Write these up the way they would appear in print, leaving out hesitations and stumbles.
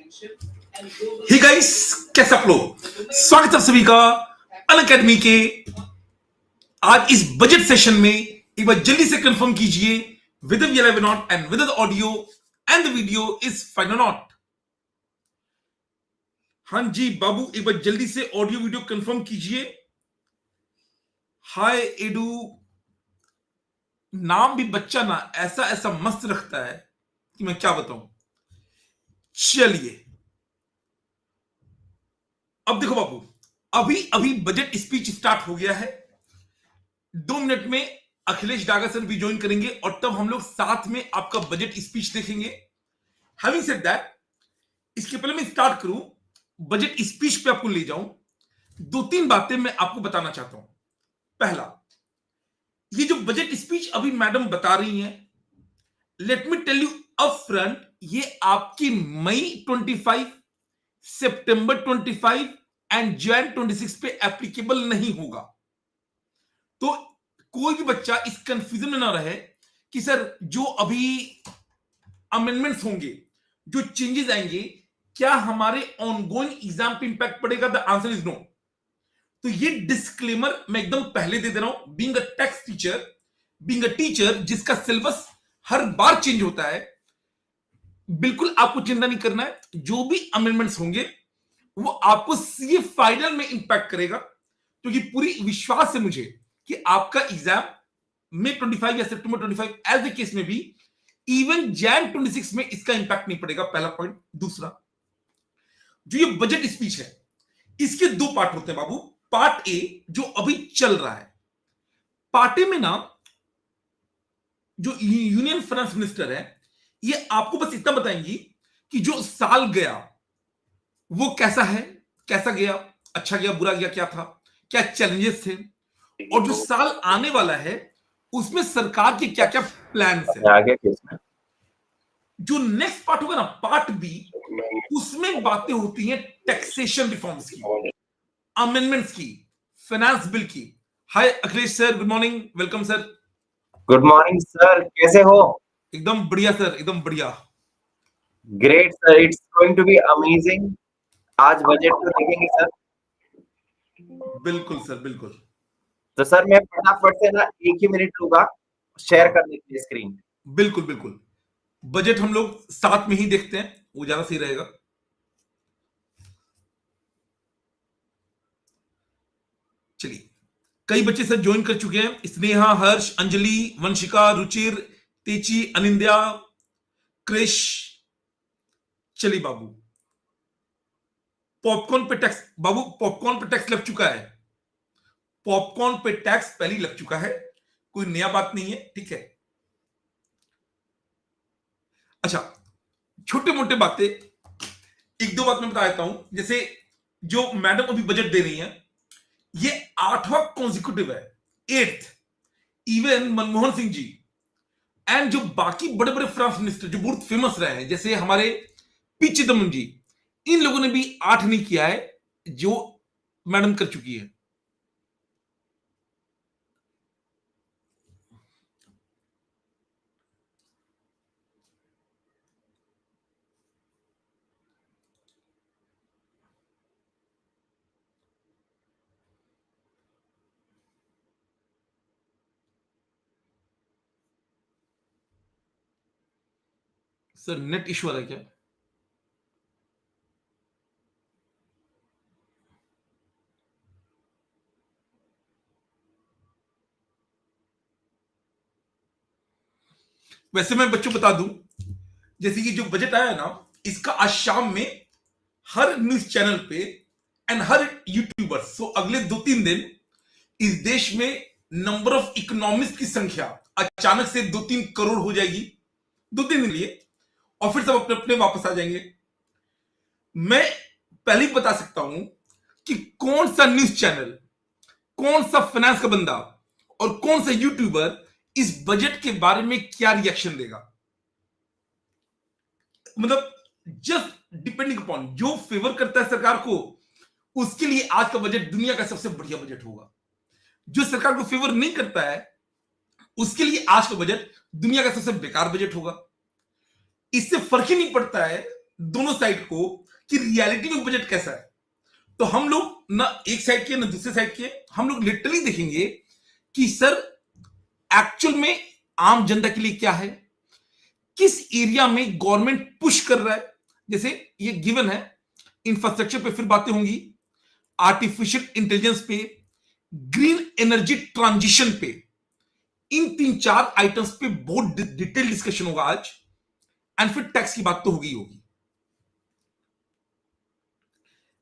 Hey guys, कैसे आप लोग? स्वागत है सभी का अन अकेडमी के आज इस बजट सेशन में। एक बार जल्दी से कंफर्म कीजिए whether we are live or not and whether the audio and the video is fine or not। हाँ जी बाबू, एक बार जल्दी से ऑडियो वीडियो कंफर्म कीजिए। हाय एडू, नाम भी बच्चा ना ऐसा ऐसा मस्त रखता है कि मैं क्या बताऊं। चलिए अब देखो बाबू, अभी अभी बजट स्पीच स्टार्ट हो गया है। 2 मिनट में अखिलेश डागा सर भी ज्वाइन करेंगे और तब हम लोग साथ में आपका बजट स्पीच देखेंगे। हैविंग सेड दैट, इसके पहले मैं स्टार्ट करूं, बजट स्पीच पे आपको ले जाऊं, 2-3 बातें मैं आपको बताना चाहता हूं। पहला, ये जो बजट स्पीच अभी मैडम बता रही हैं, let me tell you up front, ये आपकी मई 25, सितंबर 25 एंड जैन 26 पे एप्लीकेबल नहीं होगा। तो कोई भी बच्चा इस कंफ्यूजन में ना रहे कि सर जो अभी अमेंडमेंट्स होंगे, जो चेंजेस आएंगे, क्या हमारे ऑनगोइंग एग्जाम पे इंपैक्ट पड़ेगा? The answer is no. तो ये डिस्क्लेमर मैं एकदम पहले दे रहा हूं। Being a text teacher, being a teacher जिसका सिलेबस हर बार चेंज होता है, बिल्कुल आपको चिंता नहीं करना है। जो भी अमेंडमेंट्स होंगे वो आपको सीए फाइनल में इंपैक्ट करेगा, क्योंकि पूरी विश्वास है मुझे कि आपका एग्जाम मई 25 या सितंबर 25 एज द केस में भी, इवन जैन 26 में इसका इंपैक्ट नहीं पड़ेगा। पहला पॉइंट। दूसरा, जो ये बजट स्पीच है, इसके 2 पार्ट होते हैं बाबू। पार्ट ए जो अभी चल रहा है, पार्ट ए में ना जो यूनियन फाइनेंस मिनिस्टर है, ये आपको बस इतना बताएंगी कि जो साल गया वो कैसा है, कैसा गया, अच्छा गया, बुरा गया, क्या था, क्या चैलेंजेस थे, और जो साल आने वाला है उसमें सरकार के क्या क्या प्लान्स हैं। आगे किसमें जो नेक्स्ट पार्ट होगा ना, पार्ट बी, उसमें बातें होती हैं टैक्सेशन रिफॉर्म्स की, अमेंडमेंट्स की, फाइनेंस बिल की। Hi Akhilesh sir, good morning, welcome sir. Good morning sir, कैसे हो? एकदम बढ़िया सर, एकदम बढ़िया। Great sir, it's going to be amazing. आज बजट तो देखेंगे सर। बिल्कुल सर, बिल्कुल। तो सर मैं फटाफट से ना 1 ही मिनट लूंगा शेयर करने के लिए स्क्रीन। बिल्कुल बिल्कुल, बजट हम लोग साथ में ही देखते हैं, वो ज्यादा सही रहेगा। चलिए, कई बच्चे सर ज्वाइन कर चुके हैं। स्नेहा, हर्ष, अंजलि, वंशिका, रुचिर, तेची, अनिंद्या, क्रिश। चलिए बाबू, पॉपकॉर्न पे टैक्स, बाबू पॉपकॉर्न पे टैक्स लग चुका है। पॉपकॉर्न पे टैक्स पहले ही लग चुका है, कोई नया बात नहीं है, ठीक है। अच्छा, छोटे मोटे बातें, 1-2 बात मैं बता देता हूं। जैसे जो मैडम अभी बजट दे रही हैं, ये 8वां कॉन्जिक्यूटिव है, 8th। Even Manmohan Singh ji and जो बाकी बड़े बड़े फाइनेंस मिनिस्टर जो बहुत फेमस रहे हैं, जैसे हमारे पी चिदम्बरम जी, इन लोगों ने भी 8 नहीं किया है जो मैडम कर चुकी है। सर नेट इश्यू आ रहा है क्या? वैसे मैं बच्चों बता दूं, जैसे कि जो बजट आया है ना, इसका आज शाम में हर न्यूज चैनल पे एंड हर यूट्यूबर, सो अगले 2-3 दिन इस देश में नंबर ऑफ इकोनॉमिस्ट की संख्या अचानक से 2-3 करोड़ हो जाएगी 2-3 दिन लिए, और फिर सब अपने अपने वापस आ जाएंगे। मैं पहले ही बता सकता हूं कि कौन सा न्यूज चैनल, कौन सा फाइनेंस का बंदा और कौन सा यूट्यूबर इस बजट के बारे में क्या रिएक्शन देगा। मतलब जस्ट डिपेंडिंग अपॉन जो फेवर करता है सरकार को, उसके लिए आज का बजट दुनिया का सबसे बढ़िया बजट होगा। जो सरकार को फेवर नहीं करता है, उसके लिए आज का बजट दुनिया का सबसे बेकार बजट होगा। इससे फर्क ही नहीं पड़ता है दोनों साइड को कि रियलिटी में बजट कैसा है। तो हम लोग ना एक साइड के ना दूसरे साइड के, हम लोग लिटरली देखेंगे कि सर एक्चुअल में आम जनता के लिए क्या है, किस एरिया में गवर्नमेंट पुश कर रहा है। जैसे ये गिवन है, इंफ्रास्ट्रक्चर पे फिर बातें होंगी, आर्टिफिशियल इंटेलिजेंस पे, ग्रीन एनर्जी ट्रांजिशन पे, इन 3-4 आइटम्स पे बहुत डिटेल डिस्कशन होगा आज। एंड फिर टैक्स की बात तो होगी होगी।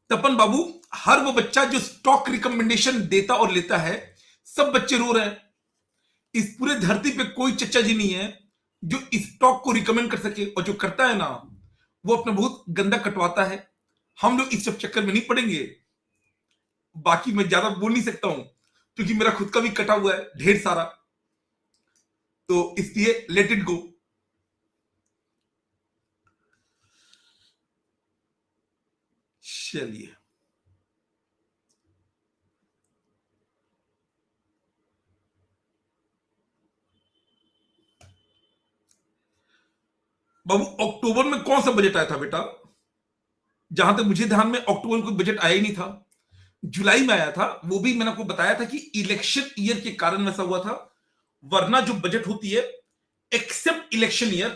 तपन बाबू, हर वो बच्चा जो स्टॉक रिकमेंडेशन देता और लेता है, सब बच्चे रो रहे हैं। इस पूरे धरती पे कोई चच्चा जी नहीं है जो इस स्टॉक को रिकमेंड कर सके, और जो करता है ना वो अपना बहुत गंदा कटवाता है। हम लोग इस सब चक्कर में नहीं पड़ेंगे। बाकी मैं ज्यादा बोल नहीं सकता हूं क्योंकि मेरा खुद का भी कटा हुआ है ढेर सारा, तो इसलिए लेट इट गो। चलिए बाबू, अक्टूबर में कौन सा बजट आया था बेटा? जहां तक मुझे ध्यान में अक्टूबर में कोई बजट आया ही नहीं था। जुलाई में आया था, वो भी मैंने आपको बताया था कि इलेक्शन ईयर के कारण वैसा हुआ था, वरना जो बजट होती है एक्सेप्ट इलेक्शन ईयर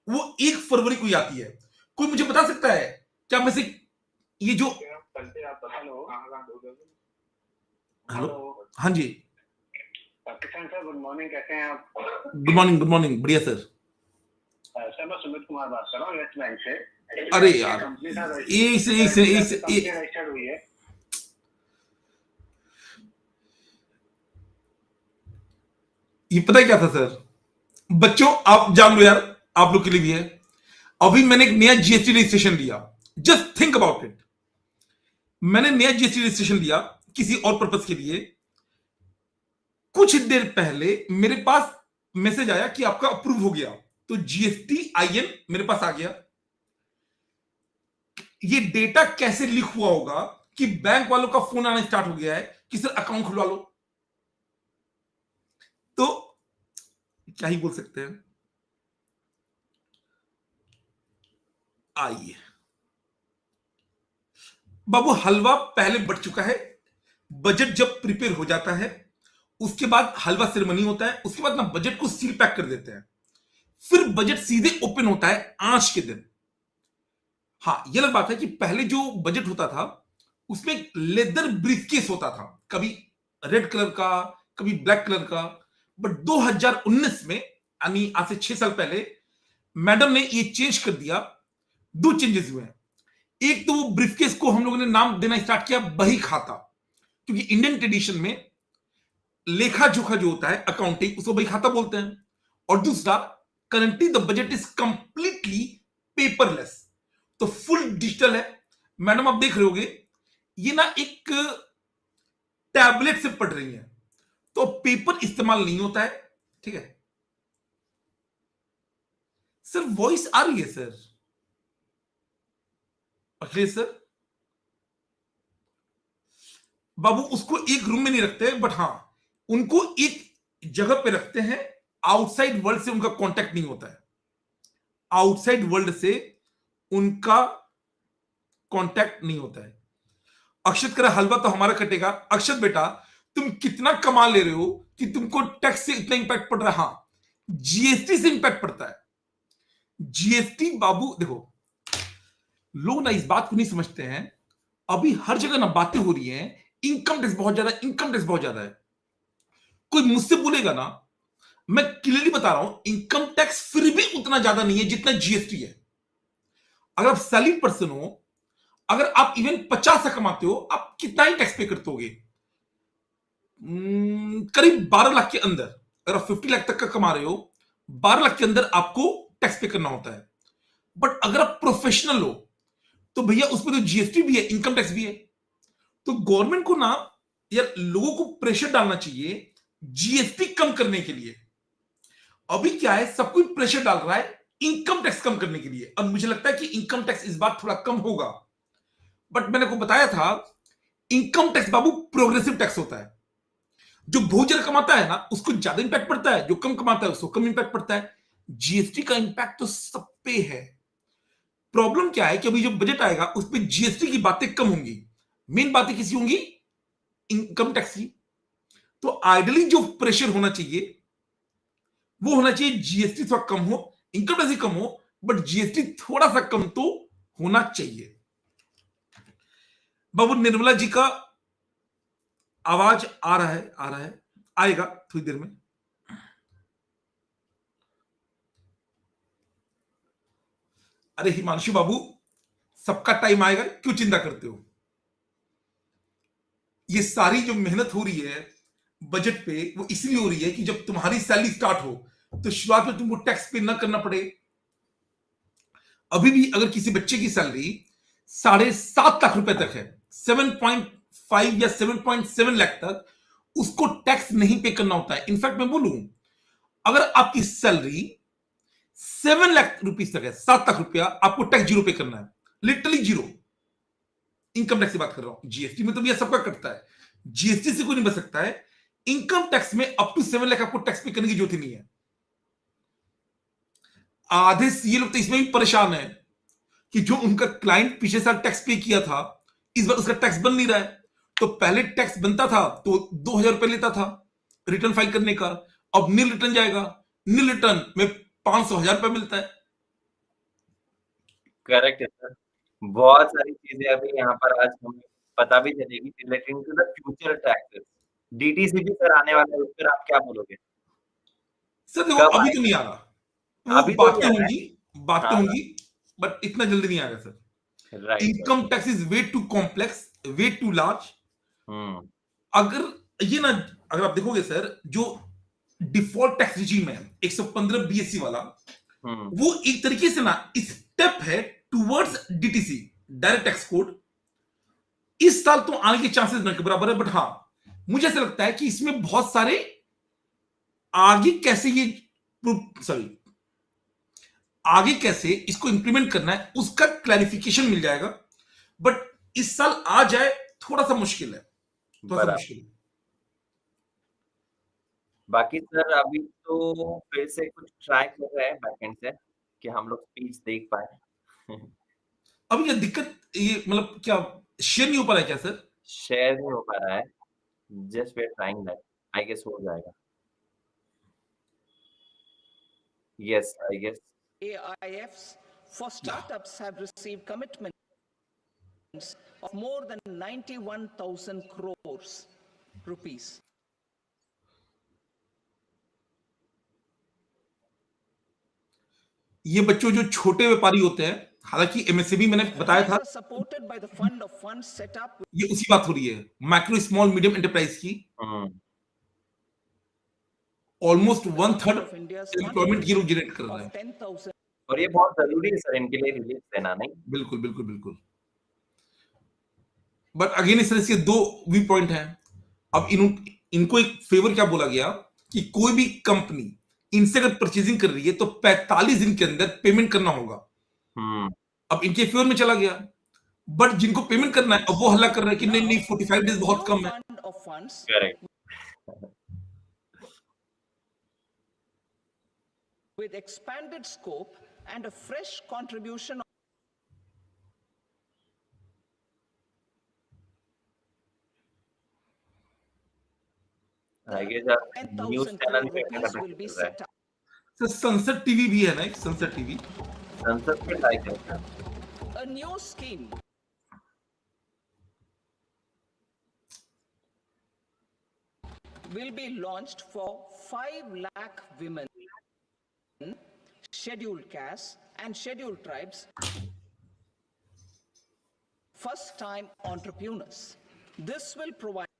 वो 1 फरवरी को ही आती है। कोई मुझे बता सकता है क्या में से ये जो हेलो, हाँ जी किशन सर, गुड मॉर्निंग, कैसे हैं आप? गुड मॉर्निंग, गुड मॉर्निंग, बढ़िया सर। सर मैं सुमित कुमार बात कर रहा हूँ यस बैंक से। अरे यार, कंपनी का एक रजिस्टर्ड हुई है। ये पता है क्या था सर? बच्चों आप जान लो यार, आप लोग के लिए भी है। अभी मैंने एक नया जीएसटी रजिस्ट्रेशन लिया, जस्ट थिंक अबाउट इट। मैंने नया जीएसटी रजिस्ट्रेशन लिया किसी और पर्पस के लिए। कुछ देर पहले मेरे पास मैसेज आया कि आपका अप्रूव हो गया, तो जीएसटी आईएन मेरे पास आ गया। ये डेटा कैसे लीक हुआ होगा कि बैंक वालों का फोन आना स्टार्ट हो गया है कि सर अकाउंट खुलवा लो। तो क्या ही बोल सकते हैं। आइए बाबू, हलवा पहले बढ़ चुका है। बजट जब प्रिपेयर हो जाता है उसके बाद हलवा सेरेमनी होता है, उसके बाद ना बजट को सील पैक कर देते हैं, फिर बजट सीधे ओपन होता है आज के दिन। हाँ, यह अलग बात है कि पहले जो बजट होता था उसमें लेदर ब्रीफकेस होता था, कभी रेड कलर का कभी ब्लैक कलर का। बट 2019 में, यानी आज से 6 साल पहले, मैडम ने ये चेंज कर दिया। 2 चेंजेस हुए हैं। एक तो वो ब्रीफकेस को हम लोगों ने नाम देना स्टार्ट किया बही खाता, क्योंकि इंडियन ट्रेडिशन में लेखा जोखा जो होता है, अकाउंटिंग, उसको बही खाता बोलते हैं। और दूसरा, currently the budget is completely paperless, तो फुल डिजिटल है। मैडम आप देख रहे होगे ये ना एक टैबलेट से पढ़ रही है, तो पेपर इस्तेमाल नहीं होता है। ठीक है सर, वॉइस आ रही है सर? अखिलेश सर बाबू, उसको एक रूम में नहीं रखते, बट हाँ उनको एक जगह पे रखते हैं। आउटसाइड वर्ल्ड से उनका कांटेक्ट नहीं होता है, आउटसाइड वर्ल्ड से उनका कांटेक्ट नहीं होता है। अक्षत करा हलवा तो हमारा कटेगा। अक्षत बेटा, तुम कितना कमा ले रहे हो कि तुमको टैक्स से इतना इंपैक्ट पड़ रहा है? हाँ, जीएसटी से इंपैक्ट पड़ता है। जीएसटी बाबू देखो, लोग ना इस बात को नहीं समझते हैं। अभी हर जगह ना बातें हो रही हैं, इनकम टैक्स बहुत ज्यादा, इनकम टैक्स बहुत ज्यादा है। कोई मुझसे बोलेगा ना, मैं क्लियरली बता रहा हूं, इनकम टैक्स फिर भी उतना ज्यादा नहीं है जितना जीएसटी है। अगर आप सैलरी पर्सन हो, अगर आप इवन 50 से कमाते हो, आप कितना ही टैक्स पे करते होगे? करीब 12 लाख के अंदर। अगर आप 50 लाख तक का कमा रहे हो, 12 लाख के अंदर आपको टैक्स पे करना होता है। बट अगर आप प्रोफेशनल हो तो भैया उसमें तो जीएसटी भी है, इनकम टैक्स भी है। तो गवर्नमेंट को ना यार लोगों को प्रेशर डालना चाहिए जीएसटी कम करने के लिए। अभी क्या है, सब कोई प्रेशर डाल रहा है इनकम टैक्स कम करने के लिए। अब मुझे लगता है कि इनकम टैक्स इस बार थोड़ा कम होगा। बट मैंने को बताया था, इनकम टैक्स बाबू प्रोग्रेसिव टैक्स होता है। जो बहुत ज्यादा कमाता है ना उसको ज्यादा इंपैक्ट पड़ता है, जो कम कमाता है उसको कम इंपैक्ट पड़ता है। जीएसटी का इंपैक्ट तो सब पे है। प्रॉब्लम क्या है कि अभी जो बजट आएगा उस पर जीएसटी की बातें कम होंगी, मेन बातें किसी होंगी इनकम टैक्स की। तो आइडली जो प्रेशर होना चाहिए वो होना चाहिए जीएसटी थोड़ा कम हो, इनकम टैक्स ही कम हो, बट जीएसटी थोड़ा सा कम तो होना चाहिए। बाबू निर्मला जी का आवाज आ रहा है, आएगा थोड़ी देर में। अरे हिमांशु बाबू, सबका टाइम आएगा, क्यों चिंता करते हो? ये सारी जो मेहनत हो रही है बजट पे वो इसलिए हो रही है कि जब तुम्हारी सैलरी स्टार्ट हो तो शुरुआत में तुमको टैक्स पे ना करना पड़े। अभी भी अगर किसी बच्चे की सैलरी 7.5 लाख रुपए तक है, 7.5 या 7.7 लाख तक, उसको टैक्स नहीं पे करना होता है। इनफैक्ट मैं बोलूं, अगर आपकी सैलरी 7 लाख रुपीज तक है, 7 लाख रुपया, आपको टैक्स जीरो पे करना है, लिटरली जीरो। इनकम टैक्स की बात कर रहा हूं, जीएसटी में तो भैया सबका कटता है, जीएसटी से कोई नहीं बच सकता है। इनकम टैक्स में अप टू 7 लाख आपको टैक्स पे करने की जरूरत ही नहीं है। आधे सीए लोग तो इसमें भी परेशान है कि जो उनका क्लाइंट पिछले साल टैक्स पे किया था, इस बार उसका टैक्स बन नहीं रहा है। तो पहले टैक्स बनता था तो 2,000 रुपए लेता था रिटर्न फाइल करने का, अब नील रिटर्न जाएगा, नील रिटर्न में 500,000 रुपए मिलता है। करेक्ट है सर। बहुत सारी चीजें अभी यहाँ पर आज हमें पता भी चलेगी relating to the future taxes. DTC भी सर आने वाला है, उस पर आप क्या बोलोगे? सर देखो, कब अभी तो नहीं आएगा? आ रहा, वो अभी तो नहीं बातें आ रहा होंगी, बातें है। होंगी, बट इतना जल्दी नहीं आएगा sir. Right. Income tax is way too complex, way too large. अगर ये ना, अगर आप देखोगे सर, जो डिफॉल्ट टैक्स रिजीम है 115 बीएससी वाला, वो एक तरीके से ना स्टेप है towards DTC, direct tax code. इस साल तो आने के चांसेस न के बराबर है, बट हां मुझे ऐसा लगता है कि इसमें बहुत सारे आगे कैसे ये सॉरी आगे कैसे इसको इंप्लीमेंट करना है उसका क्लैरिफिकेशन मिल जाएगा। बट इस साल आ जाए थोड़ा सा मुश्किल है, थोड़ा सा मुश्किल है। बाकी सर अभी तो फिर से कुछ ट्राई कर रहे हैं बैकएंड से कि हम लोग स्पीच देख पाए। अब ये दिक्कत, ये मतलब क्या शेयर नहीं हो पा रहा है क्या सर? शेयर नहीं हो पा रहा है, just we are trying that. I guess हो जाएगा। Yes I guess. AIFs for startups have received commitments of more than 91,000 crores rupees. ये बच्चों जो छोटे व्यापारी होते हैं, हालांकि एमएसएमई मैंने बताया था, supported by the fund of funds set up. ये उसी बात हो रही है, माइक्रो स्मॉल मीडियम एंटरप्राइज की। ऑलमोस्ट 1/3 एम्प्लॉयमेंट ये लोग जनरेट कर रहे हैं, और ये बहुत जरूरी है सर इनके लिए रिलीफ देना, नहीं? बिल्कुल बिल्कुल बिल्कुल। बट अगेन इस तरह से दो व्यू पॉइंट हैं। अब इनको एक फेवर क्या बोला गया कि कोई भी कंपनी इनसे अगर परचेजिंग कर रही है तो 45 दिन के अंदर पेमेंट करना होगा। अब इनके फेवर में चला गया, बट जिनको पेमेंट करना है अब वो हल्ला कर रहे हैं कि नहीं नहीं 45 डेज बहुत कम है। Correct. With expanded scope and a fresh contribution. I guess news channel पे will be set up. Sir संसद टीवी भी है ना, एक संसद टीवी, संसद पे ट्राई करते हैं। A new scheme will be launched for 5 lakh women, scheduled castes and scheduled tribes, first time entrepreneurs. This will provide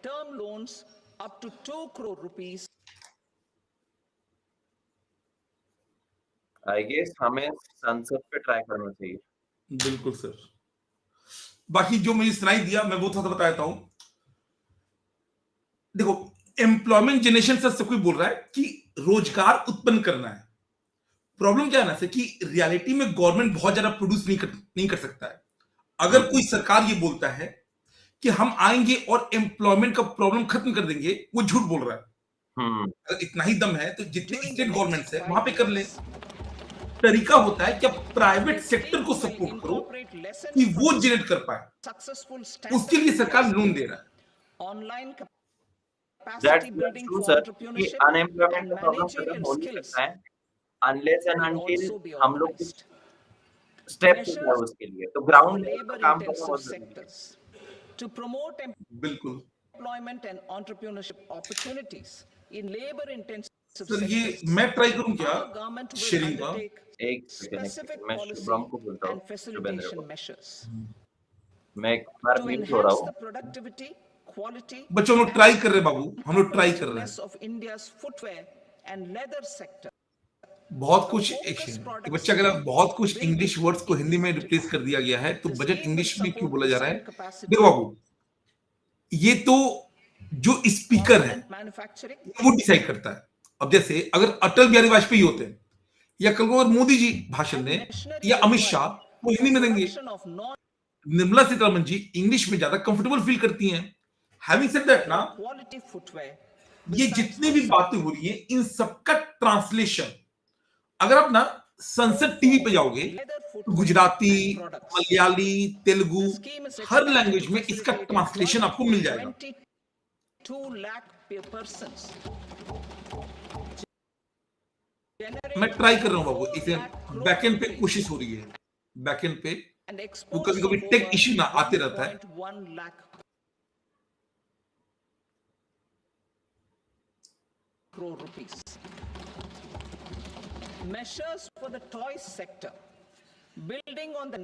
term loans up to 2 crore rupees. I guess हमें संसद पे ट्राई करना चाहिए। बिल्कुल सर। बाकी जो मुझे सुनाई दिया मैं वो थोड़ा बता देता हूं। देखो, एम्प्लॉयमेंट जनरेशन सर सब कोई बोल रहा है कि रोजगार उत्पन्न करना है। प्रॉब्लम क्या है ना सर कि रियलिटी में गवर्नमेंट बहुत ज्यादा प्रोड्यूस नहीं कर सकता है। अगर कोई सरकार ये बोलता है कि हम आएंगे और एम्प्लॉयमेंट का प्रॉब्लम खत्म कर देंगे, वो झूठ बोल रहा है। अगर इतना ही दम है तो जितने During the state next governments है वहां 5 पे कर लें। years, तरीका होता है कि आप प्राइवेट the सेक्टर को state will सपोर्ट करो incorporate कि lessons from वो the जनरेट कर पाए, successful उसके लिए startup सरकार India लोन scheme, दे रहा है। online that's capacity that's building true for sir कि entrepreneurship अनएम्प्लॉयमेंट and का प्रॉब्लम खत्म managerial हो नहीं skills सकता है unless and will until also be हम लोग कुछ organized. स्टेप्स लें Measures उसके लिए। तो for ग्राउंड लेवल पर काम करना labor-intensive बहुत ज़रूरी है। sectors to promote बिल्कुल employment and entrepreneurship opportunities in labor-intensive sir, ये sectors. मैं ट्राई करूं क्या Our government will शेयरिंग का? undertake एक सेकंड specific मैं शुभम policy को बोलता हूँ, and शुभेंद्र को। facilitation measures मैं एक बार to म्यूट हो रहा enhance हूँ। the productivity, quality, बच्चों, हम लोग and ट्राई कर रहे हैं बाबू, हम लोग ट्राई कर रहे हैं। competitiveness of India's footwear and leather sector. बहुत A कुछ focused ये product बच्चा कह रहा है, scheme बहुत कुछ will इंग्लिश be वर्ड्स को हिंदी में executed. रिप्लेस कर दिया गया है, तो The budget scheme will English में क्यों support बोला जा रहा है? design capacity, देखो बाबू, ये तो जो स्पीकर है component manufacturing, वो डिसाइड करता है। अब जैसे अगर अटल बिहारी वाजपेयी होते हैं या कल को अगर मोदी जी भाषण and दें machinery या अमित शाह, required वो for हिंदी में देंगे। production of Nirmala Sitharaman ji English में ज्यादा कंफर्टेबल फील करती हैं। हैविंग सेड दैट ना, quality footwear. ये Besides जितनी the भी बातें हो रही है इन सबका ट्रांसलेशन अगर आप ना संसद टीवी पे जाओगे leather तो footwear Gujarati, and products. Malayali, Telugu, The scheme is her expected language to में इसका facilitate ट्रांसलेशन employment आपको for मिल जाएगा। 22 lakh persons. मैं Generate ट्राई कर रहा हूं बाबू, 4 इसे lakh crore बैकएंड पे rupees कोशिश हो रही है, बैकएंड पे and वो कभी exports कभी of टेक over इश्यू ना आते रहता है। 1.1 lakh crore rupees. Measures for the toy sector, building on the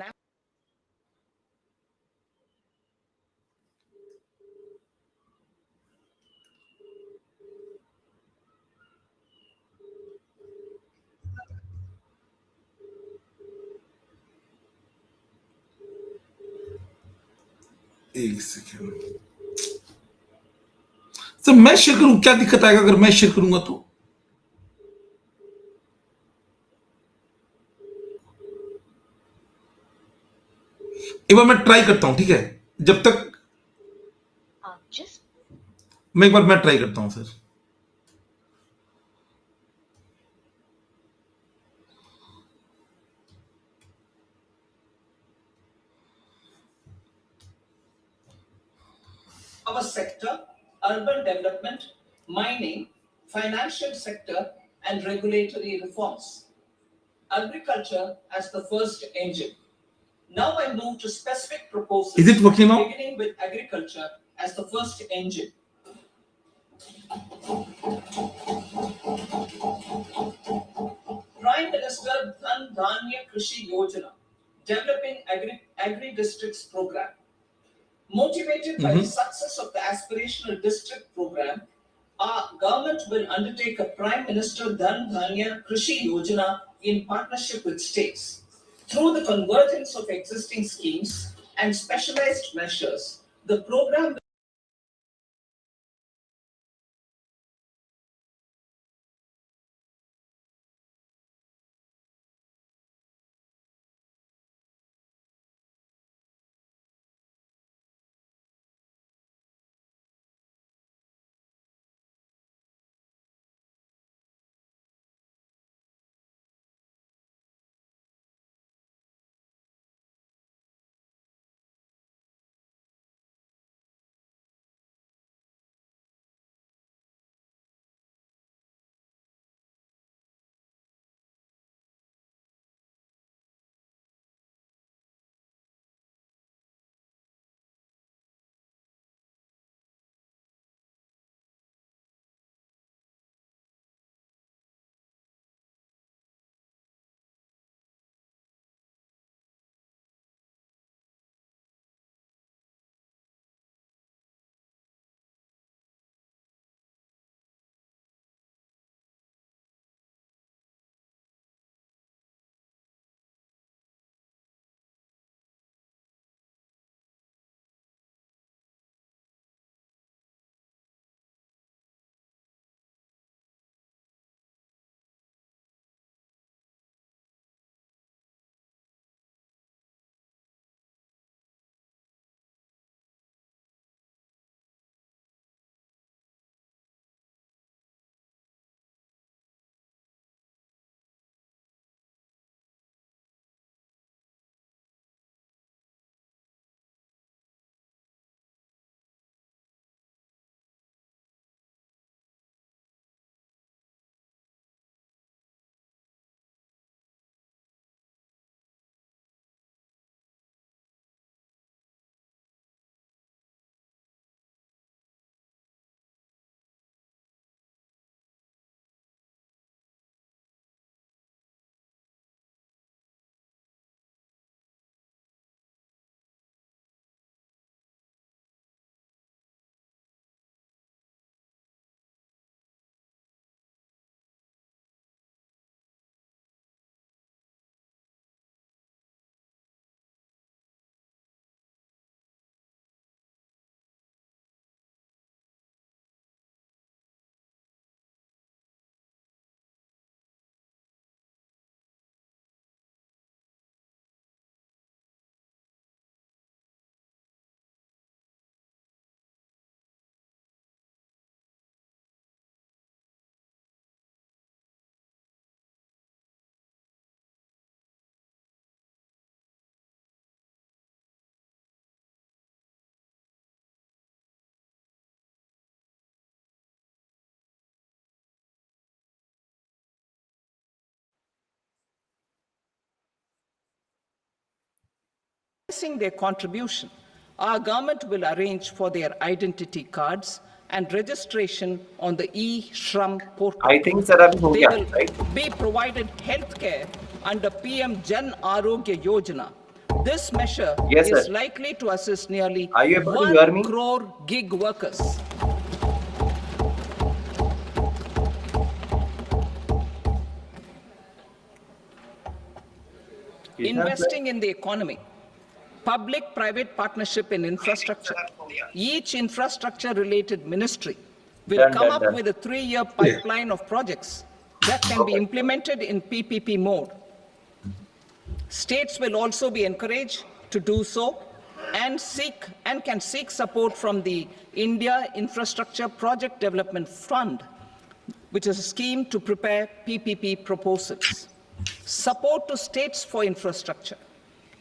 एक सेकेंड सर, मैं शेयर करूं, क्या दिक्कत आएगा अगर मैं शेयर करूंगा तो? एक बार मैं ट्राई करता हूं, ठीक है? जब तक मैं एक बार मैं ट्राई करता हूं sir. our sector, urban development, mining, financial sector, and regulatory reforms. Agriculture as the first engine. Now I move to specific proposals. Is it working now? Beginning with agriculture as the first engine. Prime Minister Dhan Dhanya Krishi Yojana, developing agri-districts program. Motivated by the success of the aspirational district program, our government will undertake a Prime Minister Dhan Dhanya Krishi Yojana in partnership with states. Through the convergence of existing schemes and specialized measures, the program Recognizing their contribution, our government will arrange for their identity cards and registration on the e-Shram portal. I think sir अभी हो They गया, will right? be provided healthcare under PM Jan Arogya Yojana. This measure Yes, is sir. likely to assist nearly Are you able to 1 hear me? crore gig workers. Investing in the economy, public-private partnership in infrastructure. Each infrastructure-related ministry will Done, come done, up done. with a 3-year pipeline of projects that can be implemented in PPP mode. States will also be encouraged to do so and can seek support from the India Infrastructure Project Development Fund, which is a scheme to prepare PPP proposals. Support to states for infrastructure.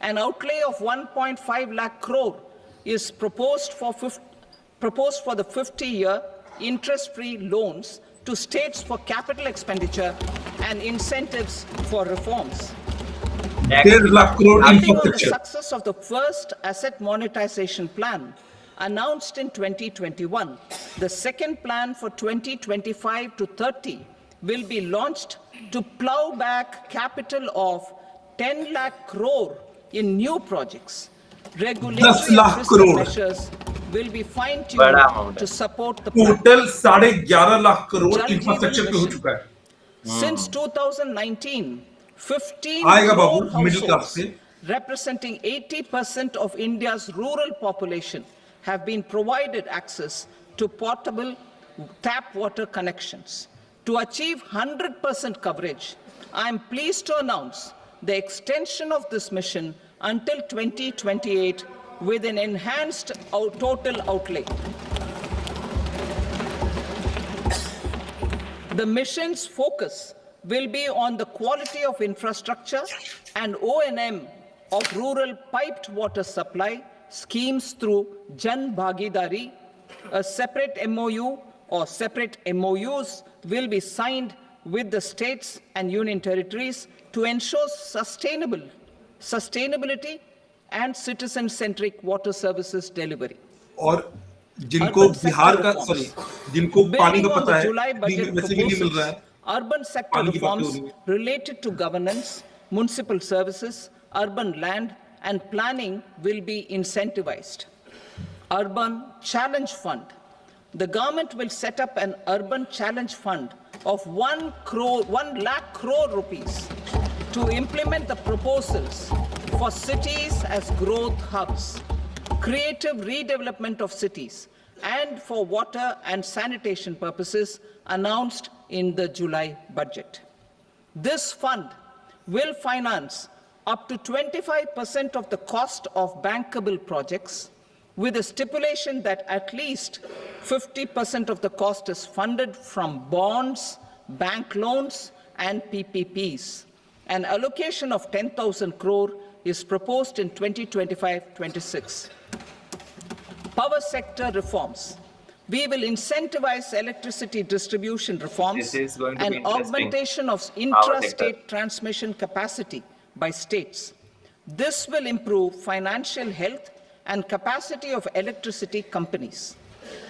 An outlay of 1.5 lakh crore is proposed for the 50-year interest-free loans to states for capital expenditure and incentives for reforms. 1.5 lakh crore Building on the infrastructure. success of the first asset monetization plan announced in 2021, the second plan for 2025 to 30 will be launched to plow back capital of 10 lakh crore in new projects. 10 Regulatory lakh and fiscal crore. measures will be बड़ा fine-tuned amount to है। support the plan. Total 11.5 lakh crore Jal Jeevan infrastructure पे हो Mission. चुका है। Since 2019, 15 आएगा crore बाबू, middle class households से। representing 80% of India's rural population have been provided access to portable tap water connections. To achieve 100% coverage, I am pleased to announce the extension of this mission until 2028 with an enhanced total outlay. The mission's focus will be on the quality of infrastructure and O&M of rural piped water supply schemes through Jan Bhagidari. A separate MOU or separate MOUs will be signed with the states and union territories to ensure sustainability and citizen-centric water services delivery. और जिनको Urban Bihar sector का reforms. Sorry जिनको पानी Building का on पता the है July budget वैसे भी नहीं मिल रहा proposals, है। urban sector पानी की बातें हो reforms रही हैं। related to governance, municipal services, urban land and planning will be incentivized. Urban Challenge Fund. The government will set up an urban challenge fund of 1 lakh crore rupees to implement the proposals for cities as growth hubs, creative redevelopment of cities, and for water and sanitation purposes announced in the July budget. This fund will finance up to 25% of the cost of bankable projects, with a stipulation that at least 50% of the cost is funded from bonds, bank loans, and PPPs. An allocation of 10,000 crore is proposed in 2025-26. Power sector reforms. We will incentivize electricity distribution reforms This is going to be and interesting. augmentation of sector. intrastate transmission capacity by states. This will improve financial health and capacity of electricity companies.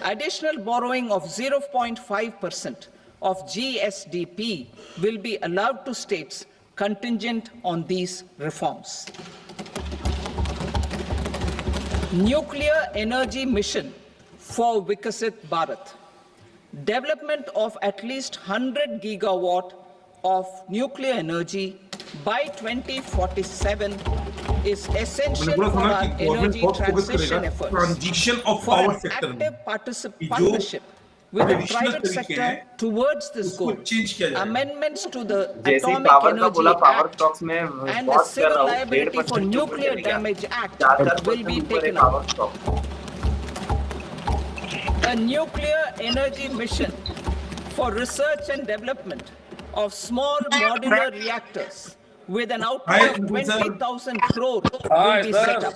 Additional borrowing of 0.5% of GSDP will be allowed to states contingent on these reforms. Nuclear energy mission for Vikasit Bharat. Development of at least 100 gigawatt of nuclear energy by 2047 is essential मैंने for बोला था our ना कि government energy बहुत focus transition करेगा efforts. Transition of For power an sector में active कि जो partnership with the traditional private तरीके sector हैं, towards this उसको goal. change किया जाएगा। Amendments to the जैसे ही Atomic पावर का Energy बोला पावर Act स्टॉक्स में and the बहुत कर Civil रहा हूँ Liability for 1.5% ऊपर Nuclear चले गया। Damage Act 4% will be ऊपर है taken up. Power stock. A nuclear energy mission for research and development of small modular reactors with an outlay of 20,000 crore will be set up.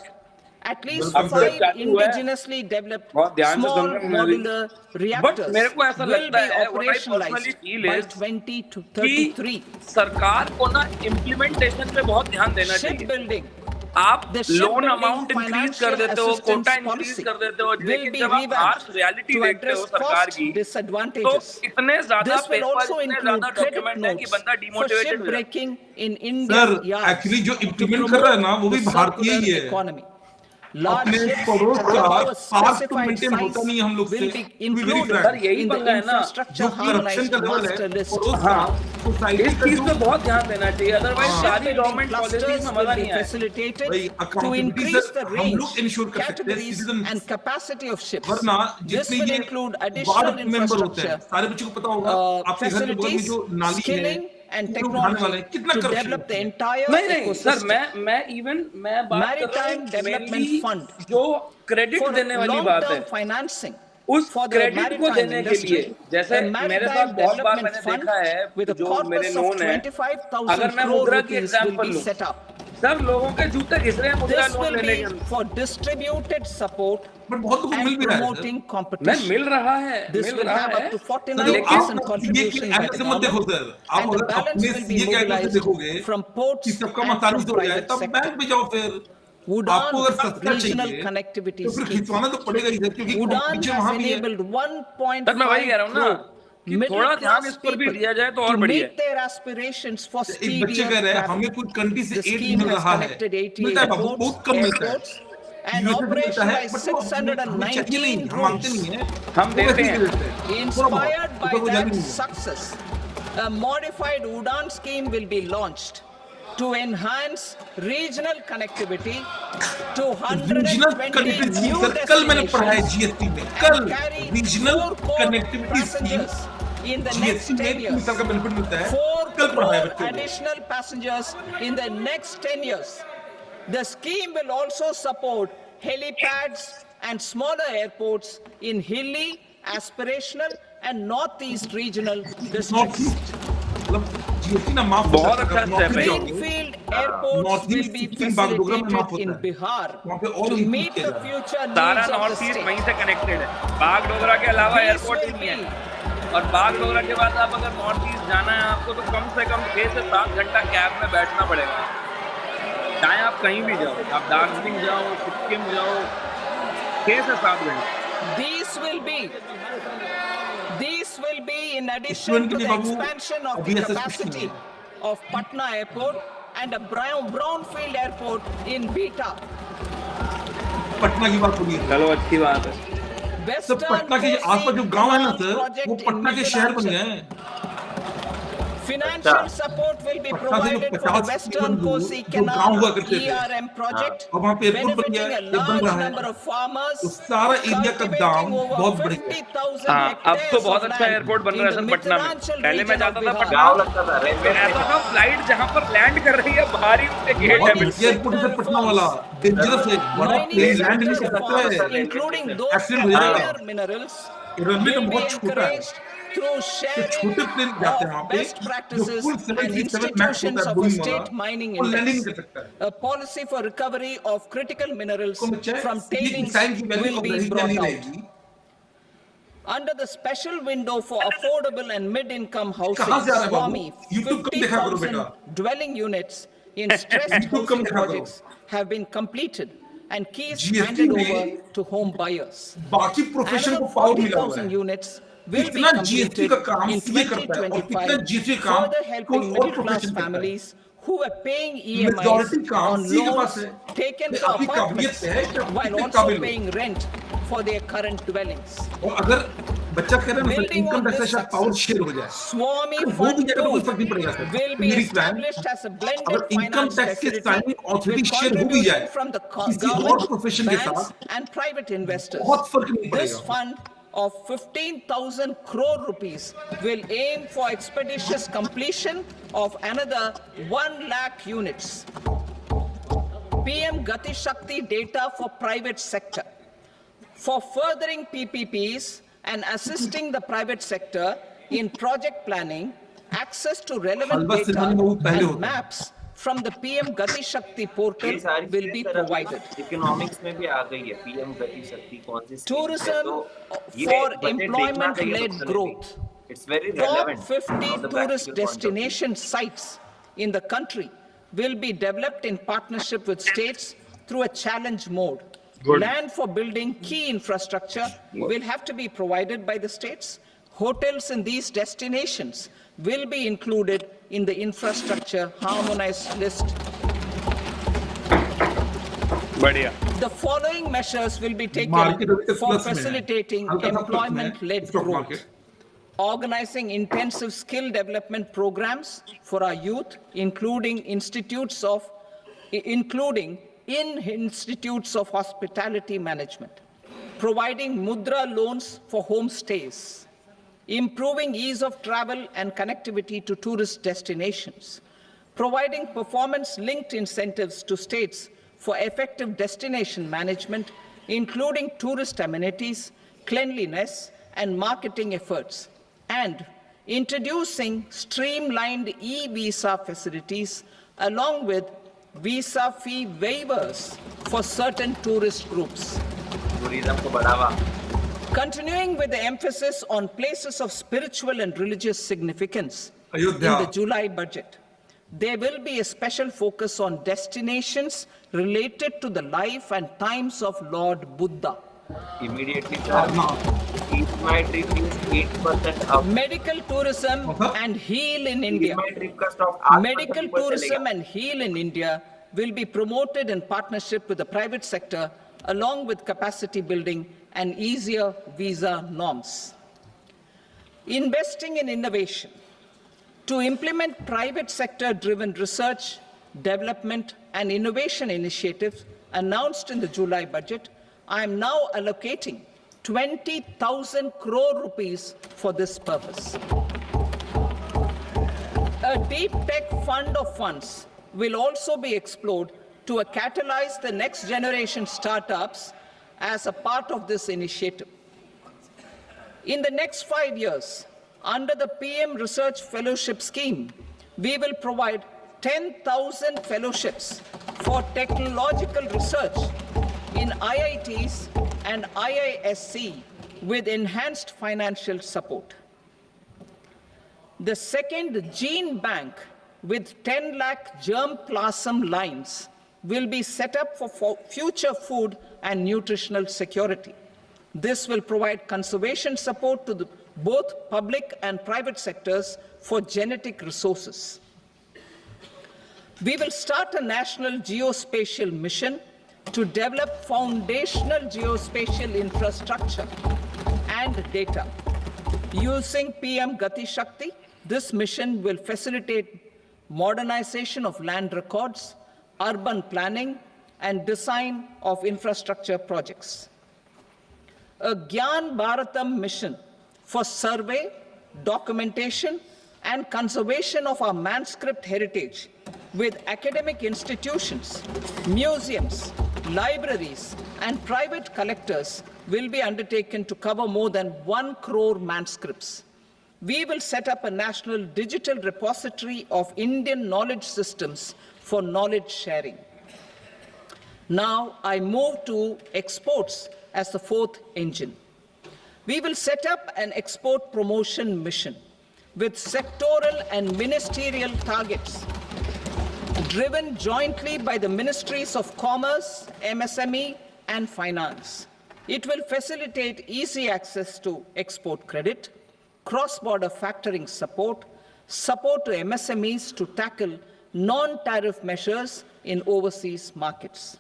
At least Welcome, sir. 5 indigenously developed बहुत ध्यान से small सुन रहे हैं मेरी। modular but reactors मेरे को ऐसा will लगता be है what I personally operationalized feel by is 20 to कि 33. सरकार को ना इम्प्लीमेंटेशन पे बहुत ध्यान देना चाहिए। Shipbuilding. आप The loan shipbuilding amount increase कर financial देते हो, कोटा assistance इंक्रीज policy कर देते हो, will लेकिन be जब आप हार्श revamped रियलिटी to देखते हो address सरकार cost की, तो disadvantages. इतने ज्यादा This will पेपर, also इतने include ज्यादा credit डॉक्यूमेंट है कि notes बंदा for डिमोटिवेटेड ship हो जाता है। breaking in Indian sir yards actually जो to इम्प्लीमेंट कर रहा है ना promote वो the भी भारतीय circular ही है। economy. Large अपने ships पड़ोस का above a पार्क तो specified मेंटेन होता size नहीं है हम लोग से, will be to be very included sir frank। यही in the पंगा है ना, infrastructure जो करप्शन harmonized का लेवल है master list. पड़ोस का हाँ, सोसाइटी इस का चीज जो पे बहुत ध्यान देना चाहिए, अदरवाइज हाँ। सारी Shipbuilding गवर्नमेंट पॉलिसीज clusters में will मजा be नहीं आएगा। facilitated भाई to accountability increase the sir हम range, लोग इंश्योर कर सकते हैं categories citizen, and capacity of ships. वरना This जितने will ये include additional वार्ड मेंबर होते हैं infrastructure, सारे बच्चों को पता होगा आपके घर के बगल में facilities, जो नाली है skilling and वो उठाने वाले technology हैं, कितना to करप्शन develop the है। entire नहीं नहीं सर, ecosystem. मैं बात कर रहा Maritime हूँ Development mainly Fund जो क्रेडिट for देने वाली बात है, long-term financing उस for the क्रेडिट को maritime देने के लिए, industry. जैसे A मेरे साथ maritime बहुत बार development मैंने fund देखा है, with a जो मेरे corpus of नोन है, 25,000 अगर मैं crore मुद्रा की rupees will एग्जांपल be लूं, set up. सब लोगों के जूते घिस रहे हैं मुद्रा This लोन will लेने be के अंदर। for distributed support बट बहुत लोगों को मिल and भी रहा है सर। promoting नहीं competition. मिल रहा है, This मिल will रहा have है, up to सर 49% आप contribution ये by एंगल the से मत देखो government, सर, आप and the अगर balance अपने will be सीए के एंगल से mobilized देखोगे from कि ports सबका and मसालिस from हो जाए private तब sector. बैंक में जाओ फिर। Udan आपको अगर सस्ता regional चाहिए connectivity तो फिर scheme. खिंचवाना तो पड़ेगा ही सर, क्योंकि Udan कंपटीशन has वहां भी है। enabled सर मैं वही कह रहा हूँ 1.5 ना crore कि थोड़ा middle ध्यान class इस पर भी people दिया जाए तो और to बढ़िया meet है। their aspirations for एक बच्चे speedier कह रहे हैं travel. हमें कोई कंट्री से The एड scheme मिल has रहा है, connected 88 मिलता है बाबू, airports, बहुत कम मिलता है। airports and यूएसए में मिलता है operationalized बट वो हमें चाहिए नहीं, 619 हम मांगते routes. नहीं है, हम वो देते वैसे ही हैं। दे देते हैं, थोड़ा Inspired बहुत, by ऊपर को जाने that नहीं है। success, a modified Udan scheme will be launched to enhance regional connectivity to regional 120 connectivity new sir कल मैंने पढ़ा है destinations जीएसटी में, and कल carry regional 4 crore connectivity scheme passengers in the next GST में 10 3 years. साल का benefit मिलता है, 4 कल पढ़ा है crore बच्चों को। additional passengers in the next 10 years. The scheme will also support helipads and smaller airports in hilly, aspirational and northeast regional north districts. East मतलब जीएसटी ना माफ बहुत अच्छा स्टेप है। Greenfield airports North will East be Sikkim Bagdogra में माफ facilitated in होता है, Bihar वहाँ पे और to improve meet किया the जा रहा है। future सारा needs of the north east वहीं state. से कनेक्टेड है, बाग डोगरा के अलावा These एयरपोर्ट ही will नहीं be है। और बाग डोगरा के बाद आप अगर नॉर्थ ईस्ट जाना है आपको तो कम से कम 6 से 7 घंटा कैब में बैठना पड़ेगा, चाहे आप कहीं भी जाओ, आप दार्जिलिंग जाओ, सिक्किम जाओ, 6 से 7 घंटे। These will be in addition student to के लिए the बाबू expansion of अभी the ऐसा कुछ नहीं capacity है। of Patna Airport and a brownfield airport in Beta. Patna की बात होगी चलो अच्छी बात है। सर, Western पटना के Kosi आसपास जो गांव है ना Canal सर, वो project in पटना के शहर बन गए Middlesex. हैं। Financial support will be Patna से जो provided for 50 the Western Kosi जो गांव हुआ Canal करते थे, ERM project, और वहाँ पे एयरपोर्ट बन गया benefiting है, a ये बन large रहा है, number of farmers, तो सारा एरिया का दाम cultivating over बहुत बढ़ गया। 50,000 हाँ, अब तो hectares बहुत of अच्छा land एयरपोर्ट बन in रहा है the सर पटना में। Middlesex पहले मैं region जाता of था Bihar. पटना, गाँव लगता था रेलवे ऐसा था फ्लाइट जहाँ पर लैंड कर रही है बाहरी उसके गेट है बिल्कुल। एयरपोर्ट से पटना वाला डेंजरस है, बड़ा Mining प्लेन लैंड नहीं sector कर सकता farms, है, including those एक्सीडेंट for हो जाएगा। rare minerals, रनवे तो will be बहुत छोटा है, encouraged through तो sharing छोटे प्लेन जाते हैं वहाँ of पे, best जो practices फुल and 737 मैक्स होता institutions है of a बोइंग state वाला, mining वो लैंडिंग नहीं index. कर सकता है। A policy for recovery of critical minerals तो बच्चा from ये tailings डिजाइन की वैल्यू will अब be रही brought नहीं out. रहेगी। Under the special window for affordable and mid-income housing, कहाँ से आ रहा है बाबू? Swami, YouTube कम देखा करो 50,000 बेटा। dwelling units in stressed YouTube come housing देखा करो। projects have been completed and keys GST handed में over to home buyers. बाकी प्रोफेशन को Another पावर मिला हुआ 40,000 है। units will be कितना जीएसटी completed का काम in सीए करता है और कितना 2025, जीएसटी काम further कोई helping और middle-class प्रोफेशन करता है। families who were paying majority EMIs काम on सीए के पास loans है, taken ये for आपकी काबिलियत apartments पे है कि आप while कितने also काबिल हो। paying rent for their current dwellings. और अगर बच्चा कह रहा है ना sir Building income on tax this से शायद पावर success, शेयर हो जाए, Swami तो वो भी Fund जाएगा तो कोई फर्क 2 नहीं पड़ेगा सर। will तो be मेरी plan, established as a blended अगर इनकम finance टैक्स के facility signing authority with share हो भी जाए contribution from the किसी और government, प्रोफेशन के banks साथ, and private investors. बहुत फर्क नहीं This पड़ेगा। fund of 15,000 crore rupees will aim for expeditious completion of another 1 lakh units. PM Gati Shakti data for private sector. For furthering PPPs and assisting the private sector in project planning, access to relevant halwa data सिखाने में वो पहले and होता है। maps from the PM Gati Shakti portal ये सारी will be provided. Economics में भी आ गई है पीएम गति शक्ति कौन सी scheme है, Tourism तो ये for बजट देखना employment चाहिए led बच्चों ने भी। growth. It's very Top relevant 50 from the tourist practical point of view. destination sites in the country will be developed in partnership with states through a challenge mode. Good. Land for building key infrastructure will have to be provided by the states. Hotels in these destinations will be included in the infrastructure harmonized list. बढ़िया. The following measures will be taken Market अभी तक for plus में है. facilitating हल्का सा plus में है. employment-led Stock growth. market. Organizing intensive skill development programs for our youth, including in institutes of hospitality management. Providing mudra loans for homestays. Improving ease of travel and connectivity to tourist destinations. Providing performance-linked incentives to states for effective destination management, including tourist amenities, cleanliness, and marketing efforts. And introducing streamlined e-visa facilities along with visa fee waivers for certain tourist groups. Tourism ko badhawa. Continuing with the emphasis on places of spiritual and religious significance Ayodhya. in the July budget, there will be a special focus on destinations related to the life and times of Lord Buddha. Immediately, sir. Eat my trip is 8% up. Medical tourism and heal in India. Eat my trip ka stock 8% Medical ऊपर tourism चलेगा. and heal in India will be promoted in partnership with the private sector, along with capacity building and easier visa norms. Investing in innovation. To implement private sector-driven research, development, and innovation initiatives announced in the July budget, I am now allocating 20,000 crore rupees for this purpose. A deep tech fund of funds will also be explored to catalyze the next generation startups as a part of this initiative. In the next 5 years, under the PM Research Fellowship Scheme, we will provide 10,000 fellowships for technological research in IITs and IISc with enhanced financial support. The second gene bank with 10 lakh germplasm lines will be set up for future food and nutritional security. This will provide conservation support to both public and private sectors for genetic resources. We will start a national geospatial mission to develop foundational geospatial infrastructure and data. Using PM Gati Shakti, this mission will facilitate modernization of land records, urban planning, and design of infrastructure projects. A Gyan Bharatam mission for survey, documentation, and conservation of our manuscript heritage with academic institutions, museums, libraries, and private collectors will be undertaken to cover more than 1 crore manuscripts. We will set up a national digital repository of Indian knowledge systems for knowledge sharing. Now I move to exports as the fourth engine. We will set up an export promotion mission with sectoral and ministerial targets driven jointly by the Ministries of Commerce, MSME, and Finance. It will facilitate easy access to export credit, cross-border factoring support, support to MSMEs to tackle non-tariff measures in overseas markets.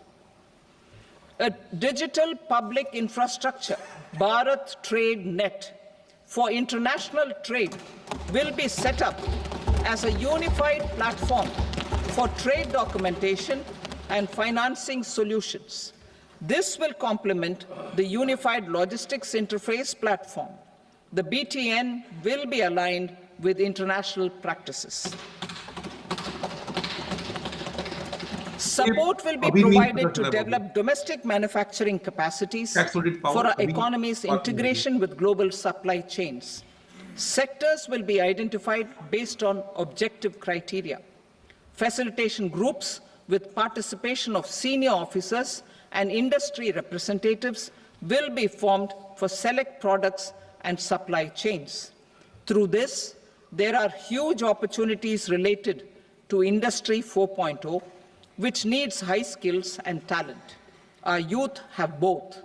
A digital public infrastructure, Bharat Trade Net, for international trade will be set up as a unified platform for trade documentation and financing solutions. This will complement the Unified Logistics Interface platform. The BTN will be aligned with international practices. Support will be provided to develop domestic manufacturing capacities for our economy's integration with global supply chains. Sectors will be identified based on objective criteria. Facilitation groups with participation of senior officers and industry representatives will be formed for select products and supply chains. Through this, there are huge opportunities related to Industry 4.0, which needs high skills and talent. Our youth have both.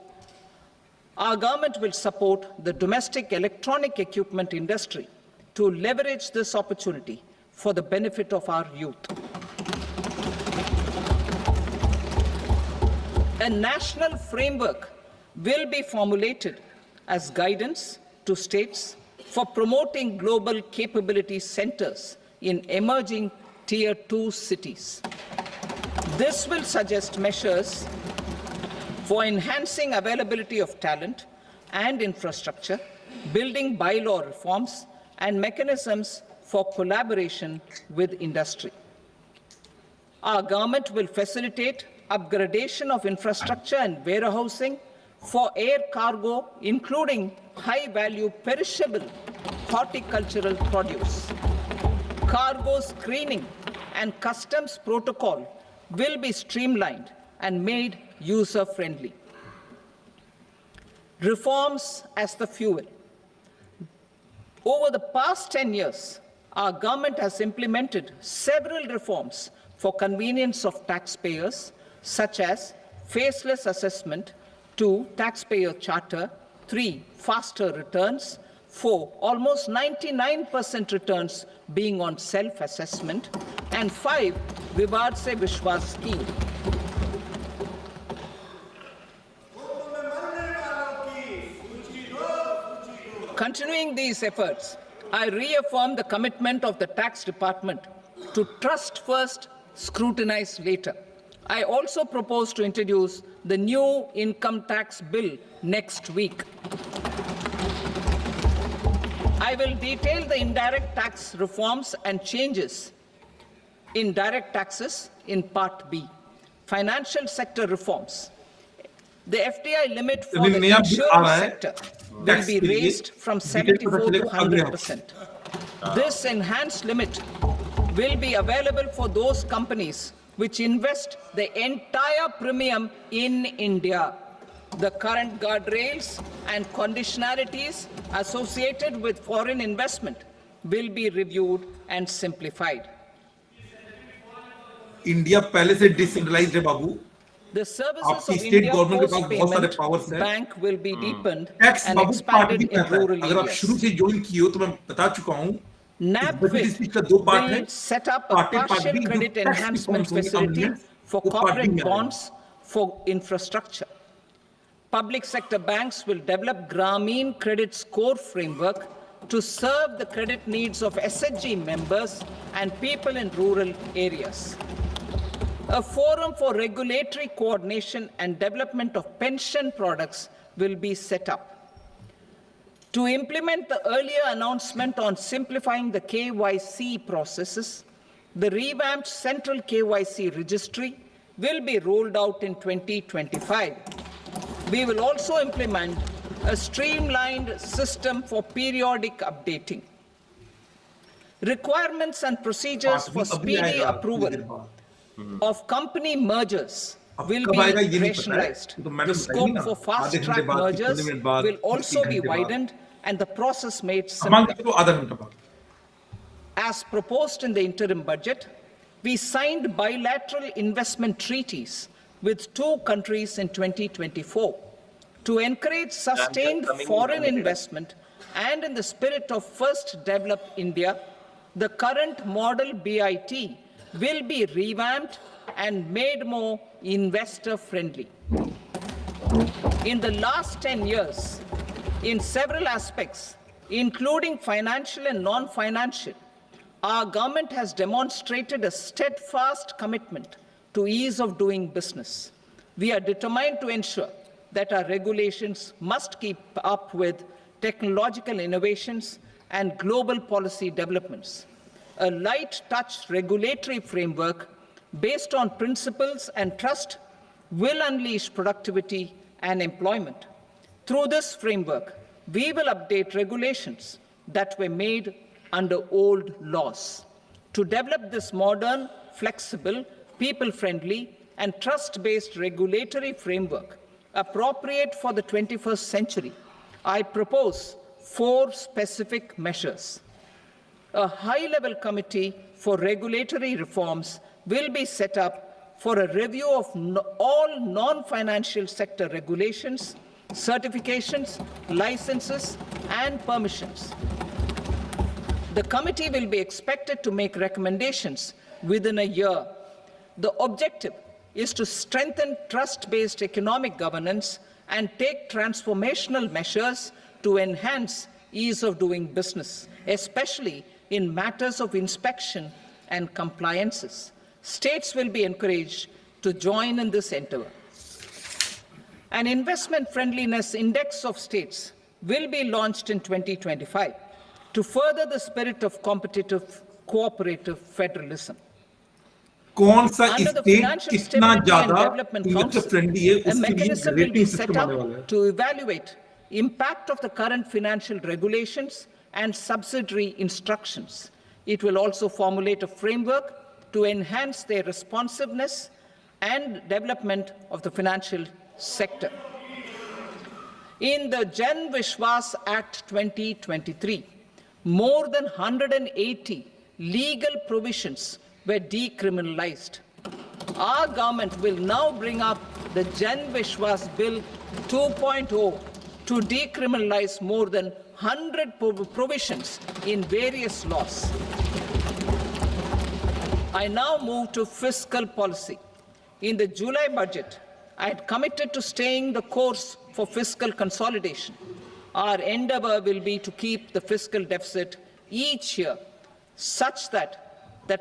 Our government will support the domestic electronic equipment industry to leverage this opportunity for the benefit of our youth. A national framework will be formulated as guidance to states for promoting global capability centers in emerging Tier 2 cities. This will suggest measures for enhancing availability of talent and infrastructure, building bylaw reforms, and mechanisms for collaboration with industry. Our government will facilitate upgradation of infrastructure and warehousing for air cargo, including high-value perishable horticultural produce. Cargo screening and customs protocol will be streamlined and made user-friendly. Reforms as the fuel. Over the past 10 years, our government has implemented several reforms for convenience of taxpayers, such as faceless assessment, 2, taxpayer charter, 3, faster returns, 4, almost 99% returns being on self-assessment, and 5, Vivad Se Vishwas scheme. Continuing these efforts, I reaffirm the commitment of the tax department to trust first, scrutinize later. I also propose to introduce the new income tax bill next week. I will detail the indirect tax reforms and changes in direct taxes in Part B. Financial sector reforms. The FDI limit for the insurance sector will be raised from 74 to 100%. This enhanced limit will be available for those companies which invest the entire premium in India. The current guardrails and conditionalities associated with foreign investment will be reviewed and simplified. India पहले से decentralised है बाबू. The services आपकी of state India government के Post पास बहुत सारे Payment powers हैं. Bank will be deepened tax and Babu part भी expanded in कहता है. rural अगर आप areas. शुरू से ज्वाइन किए हो तो मैं बता चुका हूं. NAP बजट स्पीच का दो पार्ट है. will set up a part partial B credit जो टैक्स enhancement रिफॉर्म्स होंगे facility amendments, for वो पार्ट बी corporate में आएगा. bonds for infrastructure. Public sector banks will develop Grameen Credit Score Framework to serve the credit needs of SHG members and people in rural areas. A forum for regulatory coordination and development of pension products will be set up. To implement the earlier announcement on simplifying the KYC processes, the revamped central KYC registry will be rolled out in 2025. We will also implement a streamlined system for periodic updating. Requirements and procedures for speedy approval of company mergers will be rationalized. The scope for fast-track mergers will also be widened and the process made simpler. As proposed in the interim budget, we signed bilateral investment treaties with 2 countries in 2024 to encourage sustained foreign investment, and in the spirit of First Develop India, the current model BIT will be revamped and made more investor-friendly. In the last 10 years, in several aspects, including financial and non-financial, our government has demonstrated a steadfast commitment to ease of doing business. We are determined to ensure that our regulations must keep up with technological innovations and global policy developments. A light-touch regulatory framework based on principles and trust will unleash productivity and employment. Through this framework, we will update regulations that were made under old laws. To develop this modern, flexible, people-friendly, and trust-based regulatory framework appropriate for the 21st century, I propose 4 specific measures. A high-level committee for regulatory reforms will be set up for a review of all non-financial sector regulations, certifications, licenses, and permissions. The committee will be expected to make recommendations within a year. The objective is to strengthen trust-based economic governance and take transformational measures to enhance ease of doing business, especially in matters of inspection and compliances. States will be encouraged to join in this endeavor. An investment friendliness index of states will be launched in 2025 to further the spirit of competitive cooperative federalism. कौन सा Under the state Financial कितना Stability and ज्यादा Development investor Council, friendly है a उसके लिए mechanism will be rating set system आने वाला है. up to evaluate impact of the current financial regulations and subsidiary instructions. It will also formulate a framework to enhance their responsiveness and development of the financial sector. In the Jan Vishwas Act 2023, more than 180 legal provisions were decriminalized. Our government will now bring up the Jan Vishwas Bill 2.0 to decriminalize more than 100 provisions in various laws. I now move to fiscal policy. In the July budget, I had committed to staying the course for fiscal consolidation. Our endeavor will be to keep the fiscal deficit each year such that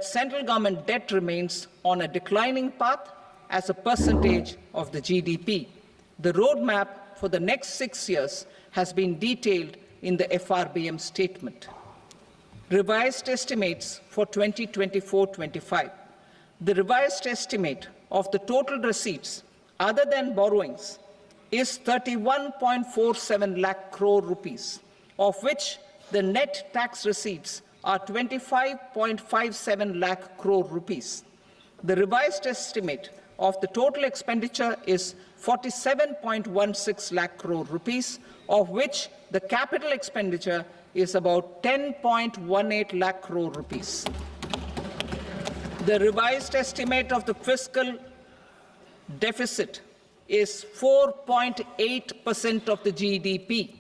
central government debt remains on a declining path as a percentage of the GDP. The roadmap for the next 6 years has been detailed in the FRBM statement. Revised estimates for 2024-25. The revised estimate of the total receipts other than borrowings is 31.47 lakh crore rupees, of which the net tax receipts are 25.57 lakh crore rupees. The revised estimate of the total expenditure is 47.16 lakh crore rupees, of which the capital expenditure is about 10.18 lakh crore rupees. The revised estimate of the fiscal deficit is 4.8% of the GDP.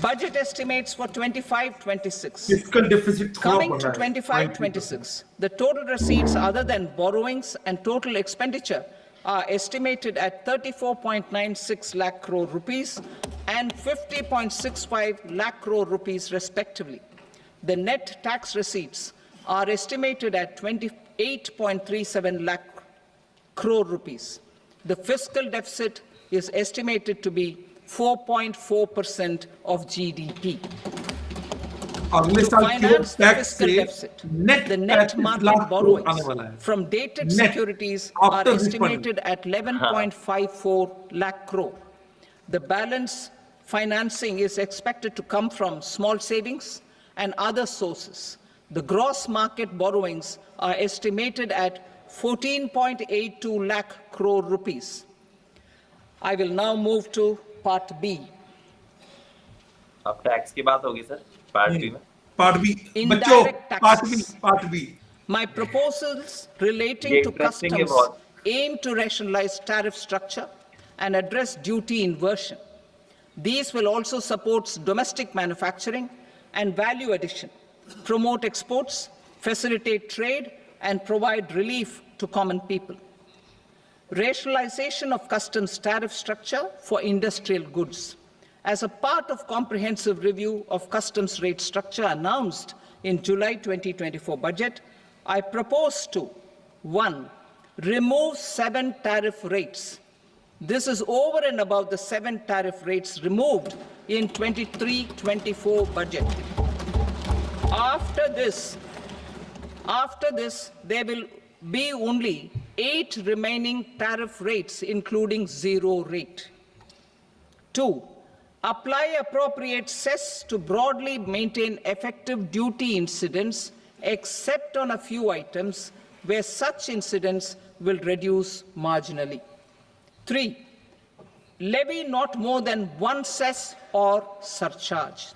Budget estimates for 25-26. Fiscal deficit Coming to 25-26, the total receipts other than borrowings and total expenditure are estimated at 34.96 lakh crore rupees and 50.65 lakh crore rupees respectively. The net tax receipts are estimated at 28.37 lakh crore rupees. The fiscal deficit is estimated to be 4.4% of GDP. अगले To साल की finance the tax fiscal से deficit, net the net market borrowings from dated Net, securities are after refund. estimated at 11.54 lakh crore. The balance financing is expected to come from small savings and other sources. The gross market borrowings are estimated at 14.82 lakh crore rupees. I will now move to Part B. अब tax की बात होगी sir part B में. Part B बच्चों Indirect taxes. Part B My proposals relating ये to interesting है customs बहुत. aim to rationalize tariff structure and address duty inversion. These will also support domestic manufacturing and value addition, promote exports, facilitate trade, and provide relief to common people. Rationalization of customs tariff structure for industrial goods. As a part of comprehensive review of customs rate structure announced in July 2024 budget, I propose to 1. Remove 7 tariff rates. This is over and above the 7 tariff rates removed in 23-24 budget. After this, there will be only 8 remaining tariff rates, including 0 rate. 2. Apply appropriate cess to broadly maintain effective duty incidence, except on a few items where such incidence will reduce marginally. 3. Levy not more than 1 cess or surcharge.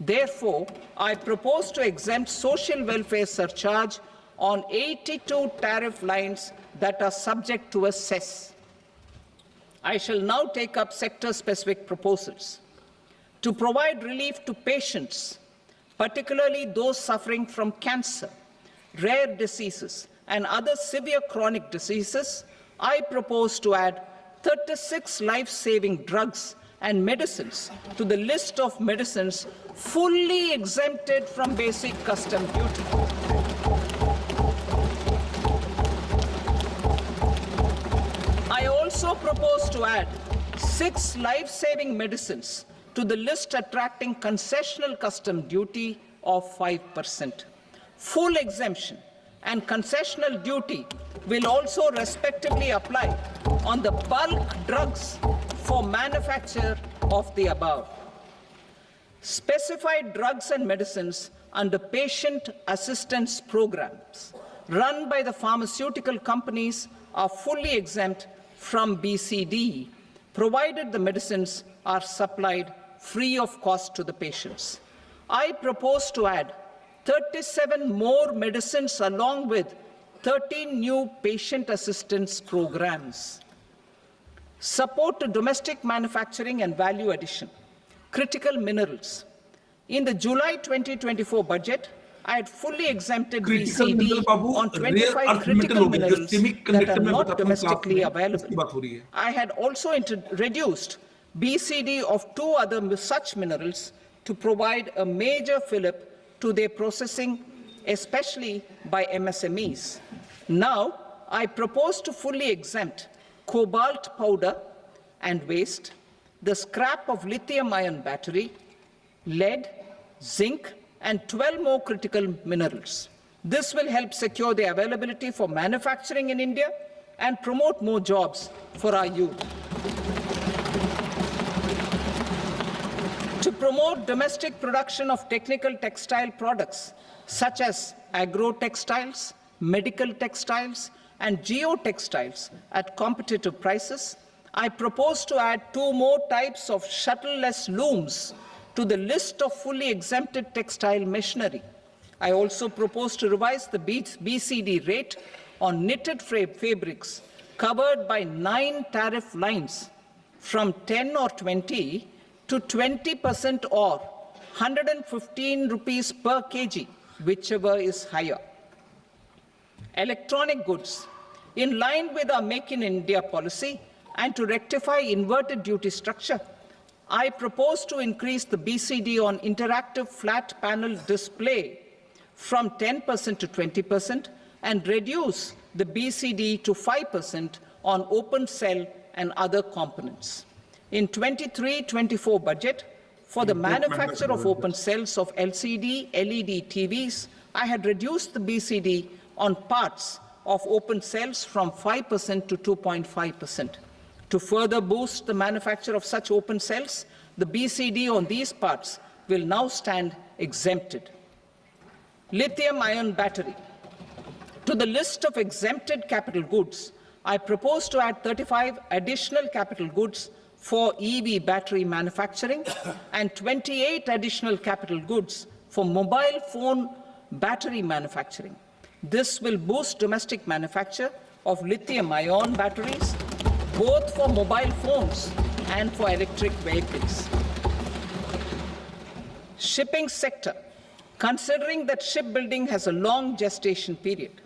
Therefore, I propose to exempt social welfare surcharge on 82 tariff lines that are subject to a cess. I shall now take up sector-specific proposals. To provide relief to patients, particularly those suffering from cancer, rare diseases, and other severe chronic diseases, I propose to add 36 life-saving drugs and medicines to the list of medicines fully exempted from basic custom duty. I also propose to add 6 life-saving medicines to the list attracting concessional custom duty of 5%. Full exemption and concessional duty will also respectively apply on the bulk drugs for manufacture of the above. Specified drugs and medicines under patient assistance programs run by the pharmaceutical companies are fully exempt from BCD, provided the medicines are supplied free of cost to the patients. I propose to add 37 more medicines along with 13 new patient assistance programs. Support to domestic manufacturing and value addition. Critical minerals. In the July 2024 budget, I had fully exempted BCD on 25 critical minerals that are not domestically available. I had also reduced BCD of 2 other such minerals to provide a major fillip to their processing, especially by MSMEs. Now, I propose to fully exempt cobalt powder and waste, the scrap of lithium-ion battery, lead, zinc, and 12 more critical minerals. This will help secure their availability for manufacturing in India and promote more jobs for our youth. To promote domestic production of technical textile products such as agro-textiles, medical textiles, and geotextiles at competitive prices, I propose to add 2 more types of shuttle-less looms to the list of fully exempted textile machinery. I also propose to revise the BCD rate on knitted fabrics covered by 9 tariff lines from 10 or 20 to 20% or 115 rupees per kg, whichever is higher. Electronic goods. In line with our Make in India policy and to rectify inverted duty structure, I propose to increase the BCD on interactive flat panel display from 10% to 20% and reduce the BCD to 5% on open cell and other components. In 23-24 budget, for the manufacture of open cells of LCD, LED TVs, I had reduced the BCD on parts of open cells from 5% to 2.5%. To further boost the manufacture of such open cells, the BCD on these parts will now stand exempted. Lithium-ion battery. To the list of exempted capital goods, I propose to add 35 additional capital goods for EV battery manufacturing and 28 additional capital goods for mobile phone battery manufacturing. This will boost domestic manufacture of lithium-ion batteries, both for mobile phones and for electric vehicles. Shipping sector. Considering that shipbuilding has a long gestation period,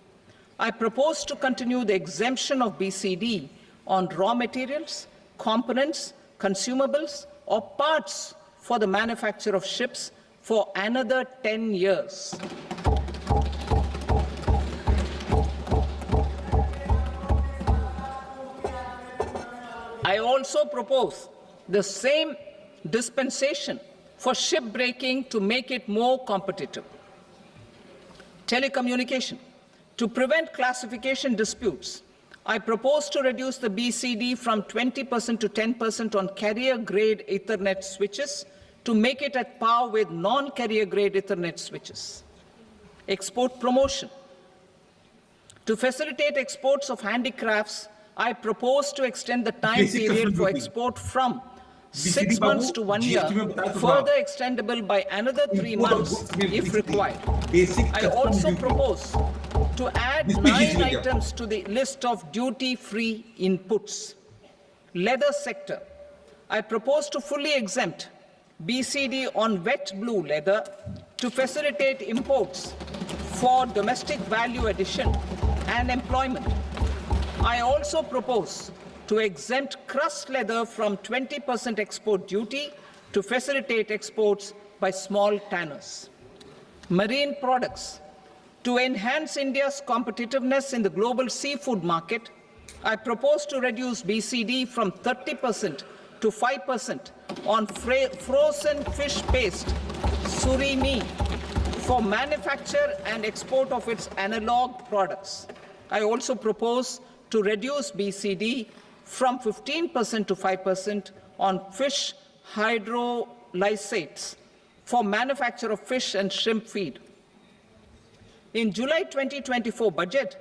I propose to continue the exemption of BCD on raw materials, components, consumables, or parts for the manufacture of ships for another 10 years. I also propose the same dispensation for shipbreaking to make it more competitive. Telecommunication. To prevent classification disputes, I propose to reduce the BCD from 20% to 10% on carrier-grade Ethernet switches to make it at par with non-carrier-grade Ethernet switches. Export promotion. To facilitate exports of handicrafts, I propose to extend the time period for export from 6 months to 1 year, further extendable by another 3 months if required. I also propose to add 9 items to the list of duty-free inputs. Leather sector. I propose to fully exempt BCD on wet blue leather to facilitate imports for domestic value addition and employment. I also propose to exempt crust leather from 20% export duty to facilitate exports by small tanners. Marine products. To enhance India's competitiveness in the global seafood market, I propose to reduce BCD from 30% to 5% on frozen fish paste, surimi, for manufacture and export of its analog products. I also propose to reduce BCD from 15% to 5% on fish hydrolysates for manufacture of fish and shrimp feed. In July 2024 budget,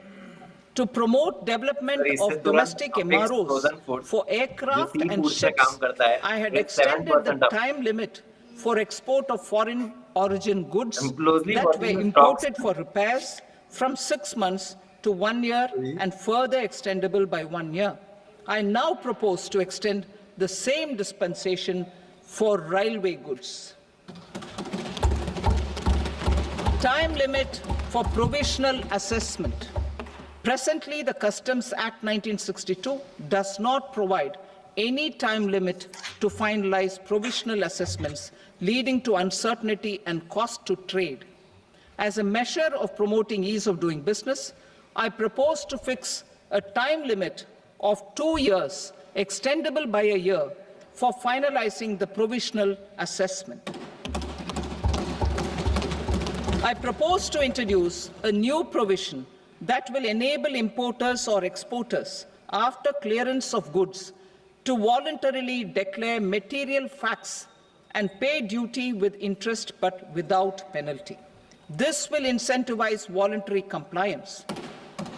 to promote development of domestic MROs for aircraft and ships, I had extended the time limit for export of foreign origin goods that were imported for repairs from 6 months to 1 year and further extendable by 1 year. I now propose to extend the same dispensation for railway goods. Time limit for provisional assessment. Presently, the Customs Act 1962 does not provide any time limit to finalize provisional assessments, leading to uncertainty and cost to trade. As a measure of promoting ease of doing business, I propose to fix a time limit of 2 years, extendable by a year, for finalizing the provisional assessment. I propose to introduce a new provision that will enable importers or exporters, after clearance of goods, to voluntarily declare material facts and pay duty with interest but without penalty. This will incentivize voluntary compliance.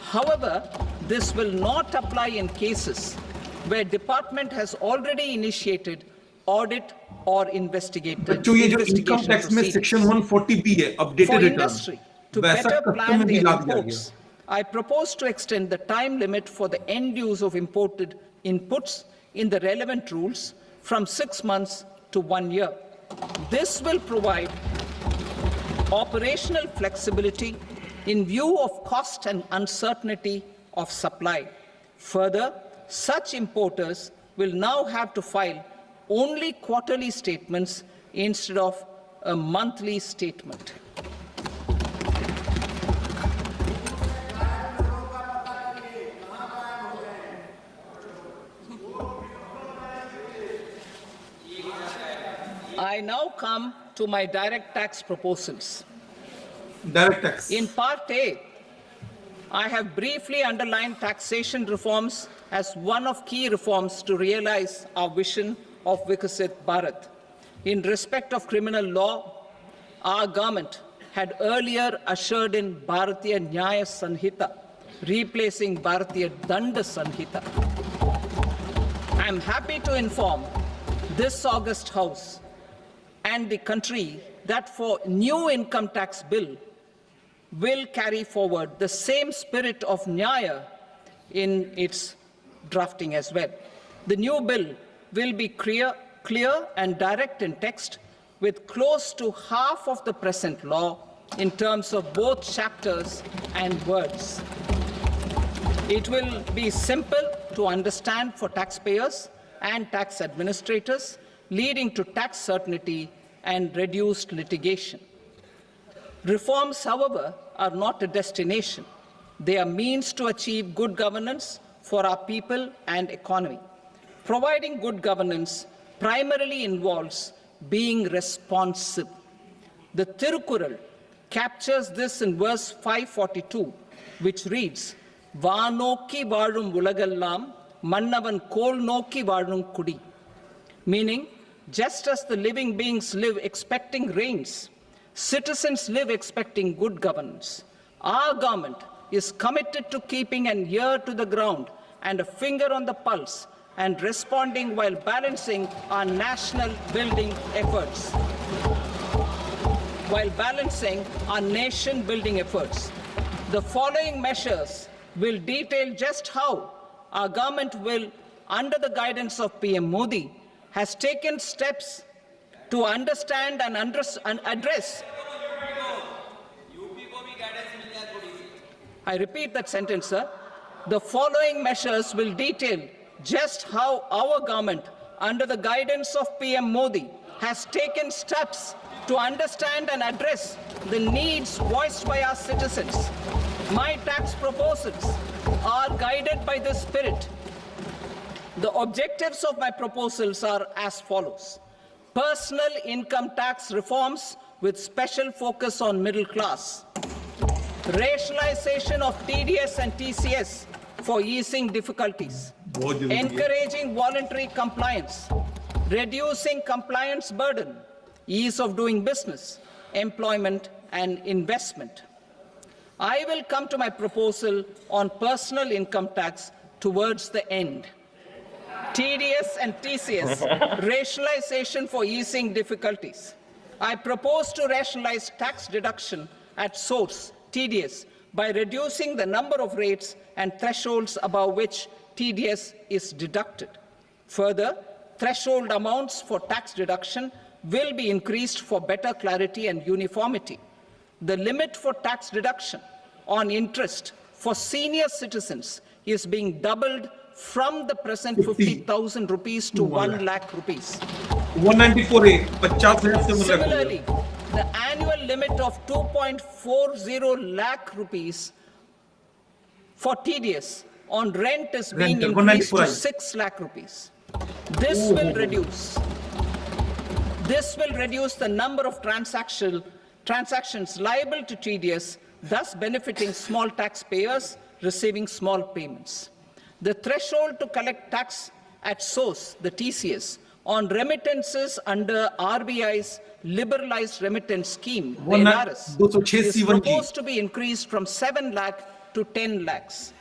However, this will not apply in cases where department has already initiated audit or investigation proceedings. Section 140B है updated For return industry to better plan their imports, I propose to extend the time limit for the end use of imported inputs in the relevant rules from 6 months to 1 year. This will provide operational flexibility in view of cost and uncertainty of supply. Further, such importers will now have to file only quarterly statements instead of a monthly statement. I now come to my direct tax proposals. Direct tax. In Part A, I have briefly underlined taxation reforms as one of key reforms to realize our vision of Vikasit Bharat. In respect of criminal law, our government had earlier ushered in Bharatiya Nyaya Sanhita, replacing Bharatiya Danda Sanhita. I am happy to inform this August House and the country that for new income tax bill will carry forward the same spirit of Nyaya in its drafting as well. The new bill will be clear and direct in text, with close to half of the present law in terms of both chapters and words. It will be simple to understand for taxpayers and tax administrators, leading to tax certainty and reduced litigation. Reforms, however, are not a destination. They are means to achieve good governance for our people and economy. Providing good governance primarily involves being responsive. The Tirukural captures this in verse 542, which reads, "Vaanokki vaazhum ulagallam, mannavan kol nokki vaazhum kudi," meaning, just as the living beings live expecting rains, citizens live expecting good governance. Our government is committed to keeping an ear to the ground and a finger on the pulse and responding while balancing our national building efforts. The following measures will detail just how our government will, under the guidance of PM Modi, has taken steps to understand and address. I repeat that sentence, sir. The following measures will detail just how our government, under the guidance of PM Modi, has taken steps to understand and address the needs voiced by our citizens. My tax proposals are guided by this spirit. The objectives of my proposals are as follows. Personal income tax reforms with special focus on middle class. Rationalization of TDS and TCS for easing difficulties. Encouraging voluntary compliance. Reducing compliance burden. Ease of doing business, employment and investment. I will come to my proposal on personal income tax towards the end. TDS and TCS, rationalization for easing difficulties. I propose to rationalize tax deduction at source, TDS, by reducing the number of rates and thresholds above which TDS is deducted. Further, threshold amounts for tax deduction will be increased for better clarity and uniformity. The limit for tax deduction on interest for senior citizens is being doubled from the present 50,000 rupees to 1 lakh rupees. 194A, 50,000 से Similarly, the annual limit of 2.40 lakh rupees for TDS on rent is being increased to 6 lakh rupees. This will reduce the number of transactions liable to TDS, thus benefiting small taxpayers receiving small payments. The threshold to collect tax at source, the TCS, on remittances under RBI's liberalized remittance scheme, the NRS, is proposed to be increased from 7 lakh to 10 lakhs.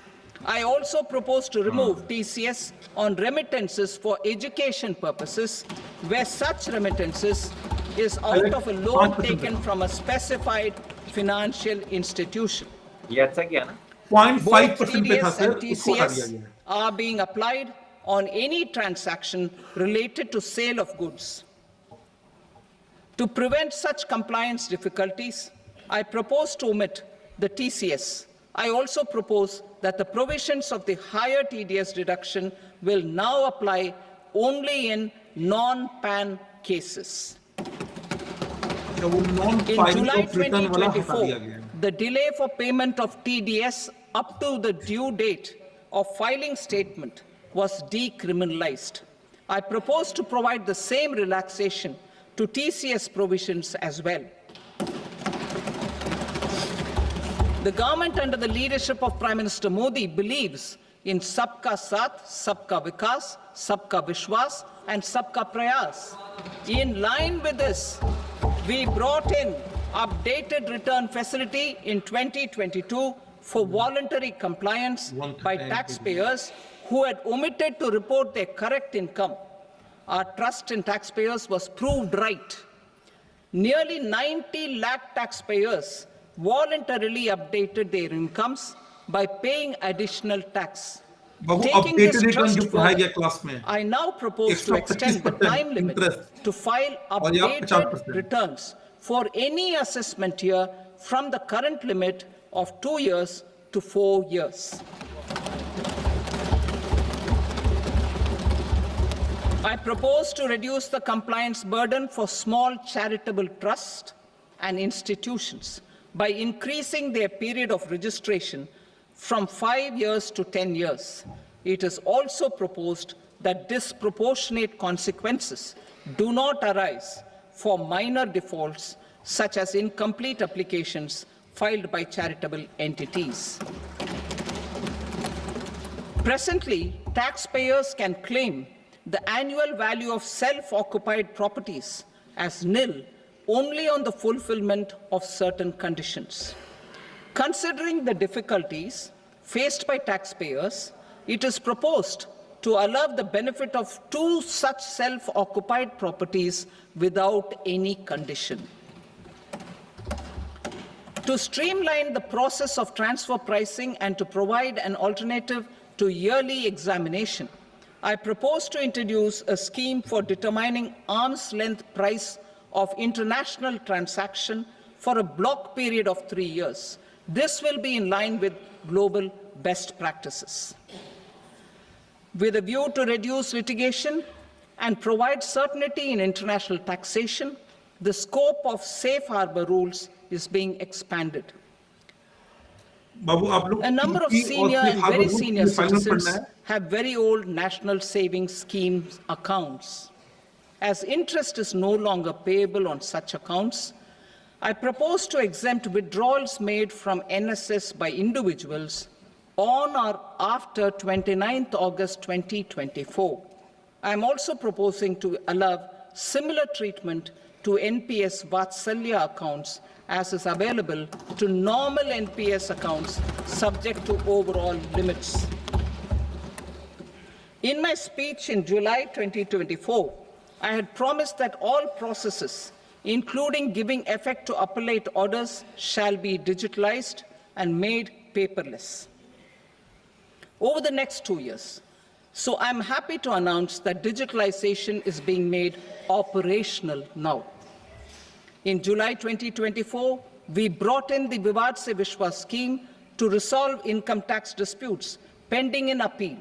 I also propose to remove TCS on remittances for education purposes, where such remittances is out of a loan taken from a specified financial institution. Yes, again. 0.5% पे था TDS sir, and उसको हटा दिया TCS गया है। are being applied on any transaction related to sale of goods. To prevent such compliance difficulties, I propose to omit the TCS. I also propose that the provisions of the higher TDS deduction will now apply only in non-PAN cases. In July 2024, the delay for payment of TDS up to the due date of filing statement was decriminalized. I propose to provide the same relaxation to TCS provisions as well. The government under the leadership of Prime Minister Modi believes in Sabka Saath, Sabka Vikas, Sabka Vishwas and Sabka Prayas. In line with this, we brought in updated return facility in 2022 for voluntary compliance by taxpayers who had omitted to report their correct income. Our trust in taxpayers was proved right. Nearly 90 lakh taxpayers voluntarily updated their incomes by paying additional tax. Taking this trust further, I now propose to extend the time limit to file updated returns for any assessment year from the current limit of 2 years to 4 years. I propose to reduce the compliance burden for small charitable trusts and institutions by increasing their period of registration from 5 years to 10 years. It is also proposed that disproportionate consequences do not arise for minor defaults such as incomplete applications filed by charitable entities. Presently, taxpayers can claim the annual value of self-occupied properties as nil only on the fulfillment of certain conditions. Considering the difficulties faced by taxpayers, it is proposed to allow the benefit of 2 such self-occupied properties without any condition. To streamline the process of transfer pricing and to provide an alternative to yearly examination, I propose to introduce a scheme for determining arm's length price of international transaction for a block period of 3 years. This will be in line with global best practices. With a view to reduce litigation and provide certainty in international taxation, the scope of safe harbor rules is being expanded. बाबू आप लोग A number of senior and very senior citizens have very old national savings schemes accounts. As interest is no longer payable on such accounts, I propose to exempt withdrawals made from NSS by individuals on or after 29th August 2024. I am also proposing to allow similar treatment to NPS Vatsalya accounts as is available to normal NPS accounts subject to overall limits. In my speech in July 2024, I had promised that all processes, including giving effect to appellate orders, shall be digitalized and made paperless over the next 2 years. So I'm happy to announce that digitalization is being made operational now. In July 2024, we brought in the Vivad Se Vishwas scheme to resolve income tax disputes pending in appeal.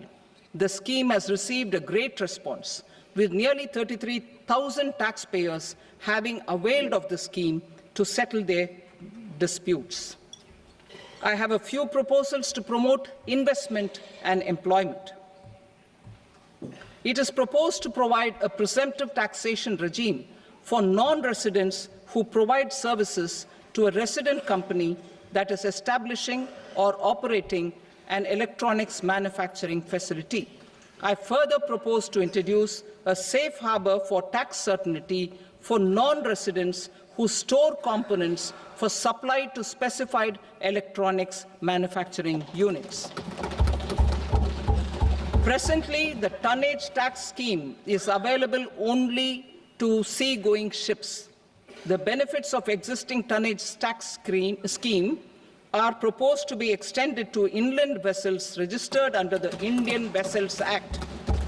The scheme has received a great response, with nearly 33,000 taxpayers having availed of the scheme to settle their disputes. I have a few proposals to promote investment and employment. It is proposed to provide a presumptive taxation regime for non-residents who provide services to a resident company that is establishing or operating an electronics manufacturing facility. I further propose to introduce a safe harbor for tax certainty for non-residents who store components for supply to specified electronics manufacturing units. Presently, the tonnage tax scheme is available only to sea-going ships. The benefits of existing tonnage tax scheme are proposed to be extended to inland vessels registered under the Indian Vessels Act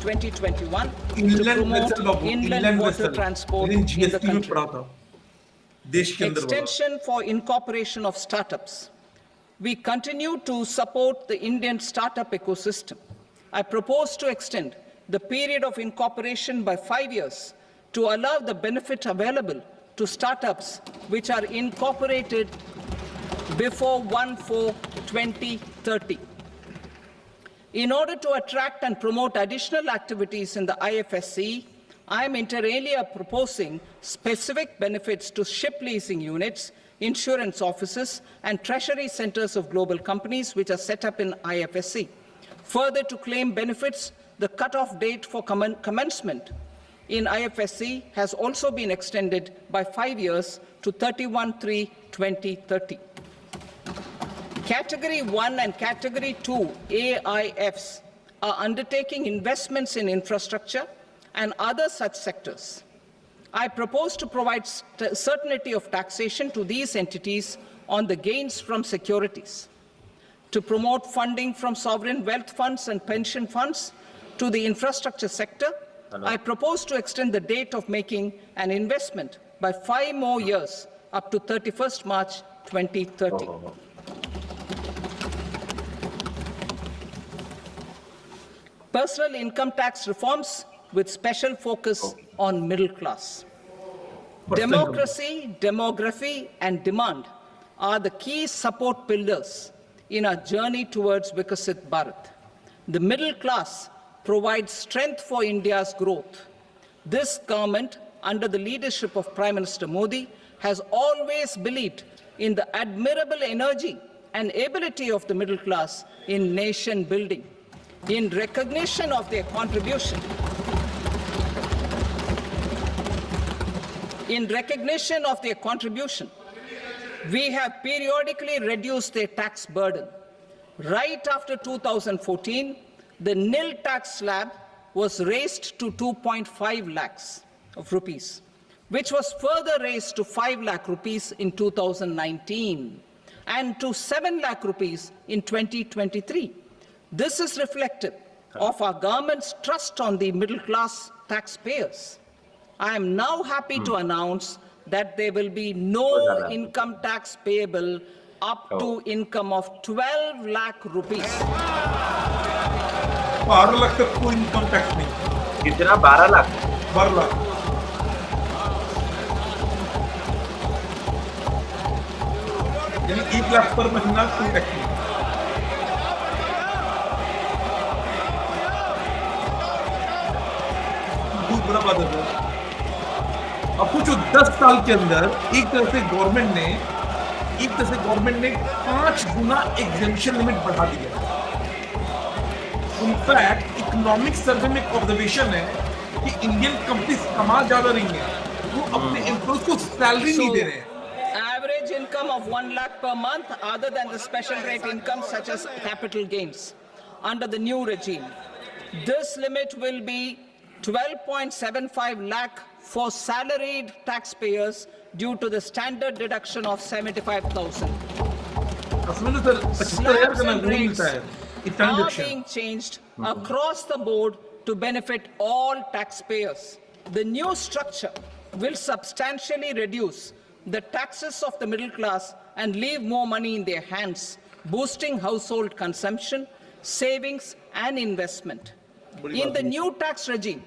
2021 to promote inland water transport in the country. Extension for incorporation of startups. We continue to support the Indian startup ecosystem. I propose to extend the period of incorporation by 5 years to allow the benefit available to startups which are incorporated before 1/4/2030. In order to attract and promote additional activities in the IFSC, I am inter alia proposing specific benefits to ship leasing units, insurance offices, and treasury centers of global companies which are set up in IFSC. Further, to claim benefits, the cut-off date for commencement in IFSC has also been extended by 5 years to 31/3/2030. Category 1 and Category 2 AIFs are undertaking investments in infrastructure and other such sectors. I propose to provide certainty of taxation to these entities on the gains from securities, to promote funding from sovereign wealth funds and pension funds to the infrastructure sector. I propose to extend the date of making an investment by 5 more years up to 31st March 2030. Personal income tax reforms with special focus on middle class. Democracy, demography, and demand are the key support pillars in our journey towards Vikasit Bharat. The middle class provides strength for India's growth. This government, under the leadership of Prime Minister Modi, has always believed in the admirable energy and ability of the middle class in nation building. In recognition of their contribution, we have periodically reduced their tax burden. Right after 2014, the nil tax slab was raised to 2.5 lakhs of rupees, which was further raised to 5 lakh rupees in 2019 and to 7 lakh rupees in 2023. This is reflective of our government's trust on the middle class taxpayers. I am now happy to announce that there will be no income tax payable up to income of 12 lakh rupees. 12 lakh तक कोई income tax नहीं। कितना? 12 लाख? 12 लाख। यानी 1 लाख पर महीना कोई tax नहीं। बहुत बड़ा बात है। अब सोचो 10 साल के अंदर एक तरह से गवर्नमेंट ने 5 गुना एग्जेम्पशन लिमिट बढ़ा दिया। इनफैक्ट इकोनॉमिक सर्वे में एक ऑब्जर्वेशन है कि इंडियन कंपनीज कमा ज्यादा रही हैं, वो अपने एम्प्लॉयज को सैलरी नहीं दे रहे हैं। Average income of 1 lakh per month, other than the special rate income such as capital gains, under the new regime, this limit will be 12.75 lakh for salaried taxpayers due to the standard deduction of 75,000. Slabs and rates are being changed across the board to benefit all taxpayers. The new structure will substantially reduce the taxes of the middle class and leave more money in their hands, boosting household consumption, savings and investment. In the new tax regime,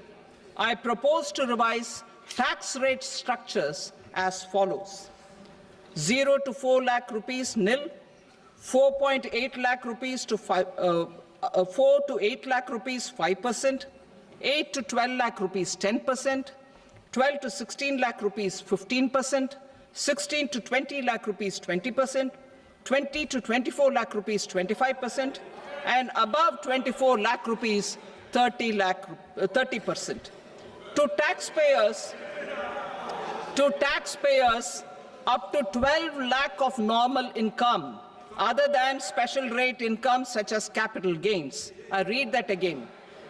I propose to revise tax rate structures as follows: 0 to 4 lakh rupees nil, 4.8 lakh rupees to 4 to 8 lakh rupees 5%, 8 to 12 lakh rupees 10%, 12 to 16 lakh rupees 15%, 16 to 20 lakh rupees 20%, 20 to 24 lakh rupees 25%, and above 24 lakh rupees 30%. To taxpayers up to 12 lakh of normal income, other than special rate income such as capital gains. I read that again.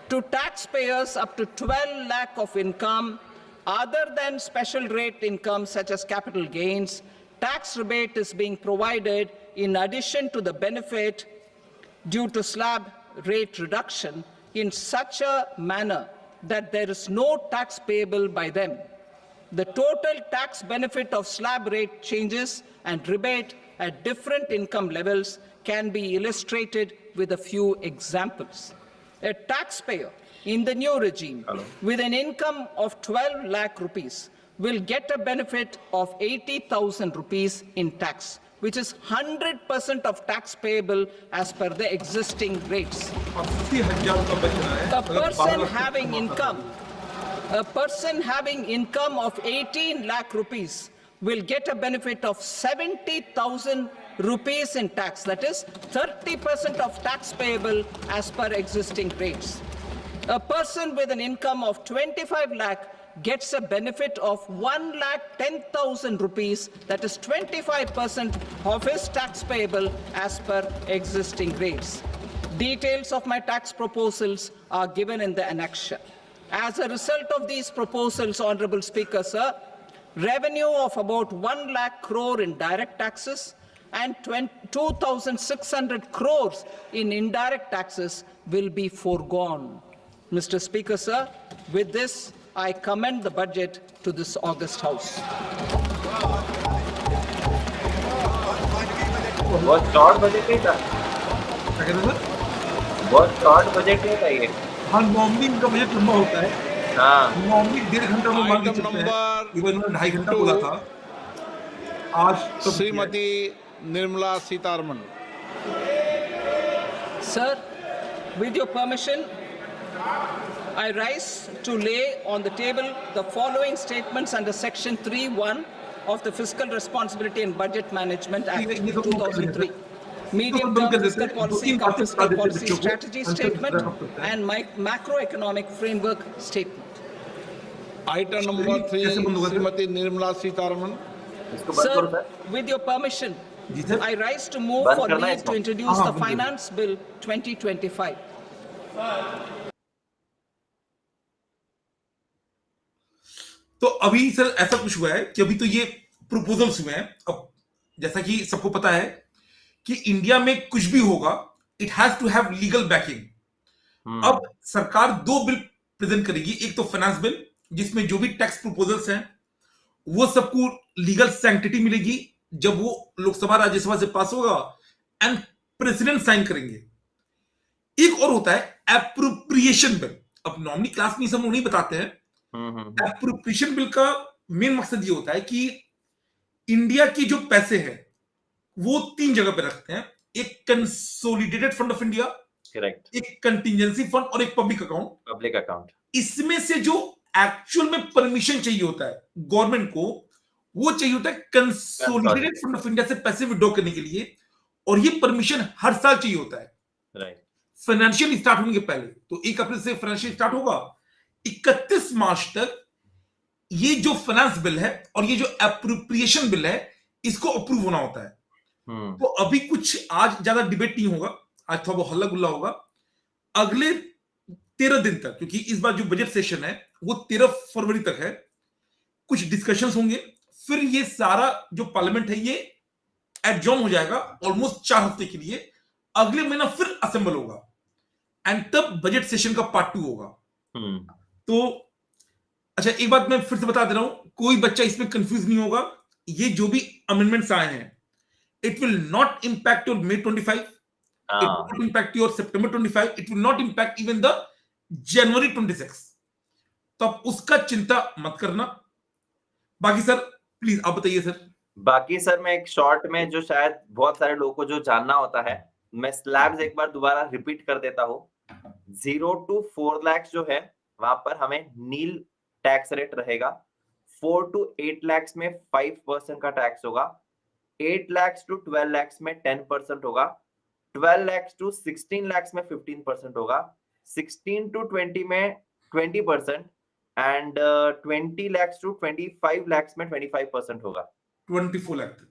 To taxpayers up to 12 lakh of income, other than special rate income such as capital gains, tax rebate is being provided in addition to the benefit due to slab rate reduction in such a manner that there is no tax payable by them. The total tax benefit of slab rate changes and rebate at different income levels can be illustrated with a few examples. A taxpayer in the new regime with an income of 12 lakh rupees will get a benefit of 80,000 rupees in tax, which is 100% of tax payable as per the existing rates. A person having income of 18 lakh rupees will get a benefit of 70,000 rupees in tax. That is 30% of tax payable as per existing rates. A person with an income of 25 lakh gets a benefit of 1,10,000 rupees, that is 25% of his tax payable as per existing rates. Details of my tax proposals are given in the annexure. As a result of these proposals, Honorable Speaker, Sir, revenue of about 1 lakh crore in direct taxes and 2,600 crores in indirect taxes will be foregone. Mr. Speaker, Sir, with this, I commend the budget to this august House. बहुत short budget है था। बहुत short budget है था ये। हाँ, normally इनका budget लंबा होता है। हाँ। नॉर्मली 1.5 घंटा में मान के चलते हैं। इवन 2.5 घंटा बोला था। आज Shrimati Nirmala Sitharaman. Sir, with your permission, I rise to lay on the table the following statements under Section 3(1) of the Fiscal Responsibility and Budget Management Act 2003. Medium-term fiscal policy, fiscal policy strategy statement, and macroeconomic framework statement. Item number 3, Shrimati Nirmala Sitharaman. Sir, with your permission, I rise to move for leave to introduce the Finance Bill 2025. तो अभी sir ऐसा कुछ हुआ है कि अभी तो ये प्रपोजल्स हुए हैं। अब जैसा कि सबको पता है कि इंडिया में कुछ भी होगा, it has to have legal backing. अब सरकार दो बिल प्रेजेंट करेगी, एक तो फाइनेंस बिल जिसमें जो भी टैक्स प्रपोजल्स हैं वो सबको लीगल सैंक्टिटी मिलेगी जब वो लोकसभा राज्यसभा से पास होगा एंड प्रेसिडेंट साइन करेंगे। एक और होता है एप्रोप्रिएशन बिल। अब नॉर्मली क्लास में हम नहीं बताते हैं। एप्रोप्रिएशन बिल का मेन मकसद ये होता है कि इंडिया के जो पैसे हैं वो तीन जगह पे रखते हैं, एक consolidated fund of India, correct, एक कंटिजेंसी फंड और एक पब्लिक अकाउंट। इसमें से जो एक्चुअल में परमिशन चाहिए होता है गवर्नमेंट को, वो चाहिए होता है कंसोलिडेटेड फंड ऑफ इंडिया से पैसे विड्रॉ करने के लिए, और ये परमिशन हर साल चाहिए होता है, राइट, फाइनेंशियल स्टार्ट होने के पहले। तो 1 अप्रैल से फाइनेंशियल स्टार्ट होगा, 31 मार्च तक ये जो फाइनेंस बिल है और ये जो एप्रोप्रिएशन बिल है इसको अप्रूव होना होता है। तो अभी कुछ आज ज्यादा डिबेट नहीं होगा, आज थोड़ा बहुत हल्ला गुल्ला होगा। अगले 13 दिन तक, क्योंकि इस बार जो बजट सेशन है वो 13 फरवरी तक है, कुछ डिस्कशंस होंगे, फिर ये सारा जो पार्लियामेंट है ये एडजॉर्न हो जाएगा ऑलमोस्ट 4 हफ्ते के लिए। अगले महीना फिर असेंबल होगा एंड तब बजट सेशन का पार्ट 2 होगा। तो अच्छा, एक बात मैं फिर से बता दे रहा हूं, कोई बच्चा इसमें कंफ्यूज नहीं होगा। ये जो भी अमेंडमेंट्स आए हैं, it will not impact your May 25, it will not impact your September 25, it will not impact even the January 26। तो आप उसका चिंता मत करना। बाकी सर प्लीज आप बताइए सर। बाकी सर मैं एक शॉर्ट में, जो शायद बहुत सारे लोगों को जो जानना होता है, मैं स्लैब्स एक बार दोबारा रिपीट कर देता हूँ। 0 to 4 लाख जो है वहां पर हमें नील टैक्स रेट रहेगा। 4 to 8 लाख में 5% का टैक्स होगा। 8 लाख to 12 लाख में 10% होगा। 12 लाख to 16 लाख में 15% होगा। 16 to 20 में 20% एंड 20 लाख to 25 लाख में 25% होगा। 24 लाख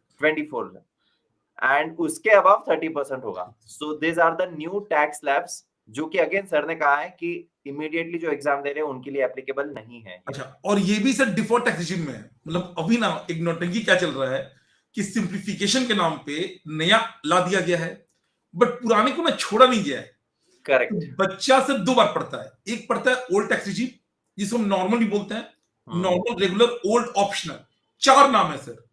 एंड उसके अबव 30% होगा। So this are the new tax slabs, जो कि अगेन सर ने कहा है कि इमीडिएटली जो एग्जाम दे रहे हैं उनके लिए एप्लीकेबल नहीं है। अच्छा, और ये भी सर डिफॉल्ट टैक्सेशन में है। मतलब अभी ना एक नौटंकी क्या चल रहा है कि सिंप्लीफिकेशन के नाम पे नया ला दिया गया है, बट पुराने को ना छोड़ा नहीं गया है। करेक्ट, तो बच्चा सिर्फ 2 बार पढ़ता है, एक पढ़ता है ओल्ड टैक्स रिजीम जिसको हम नॉर्मली बोलते हैं, नॉर्मल, रेगुलर, ओल्ड, ऑप्शनल, 4 नाम है सर।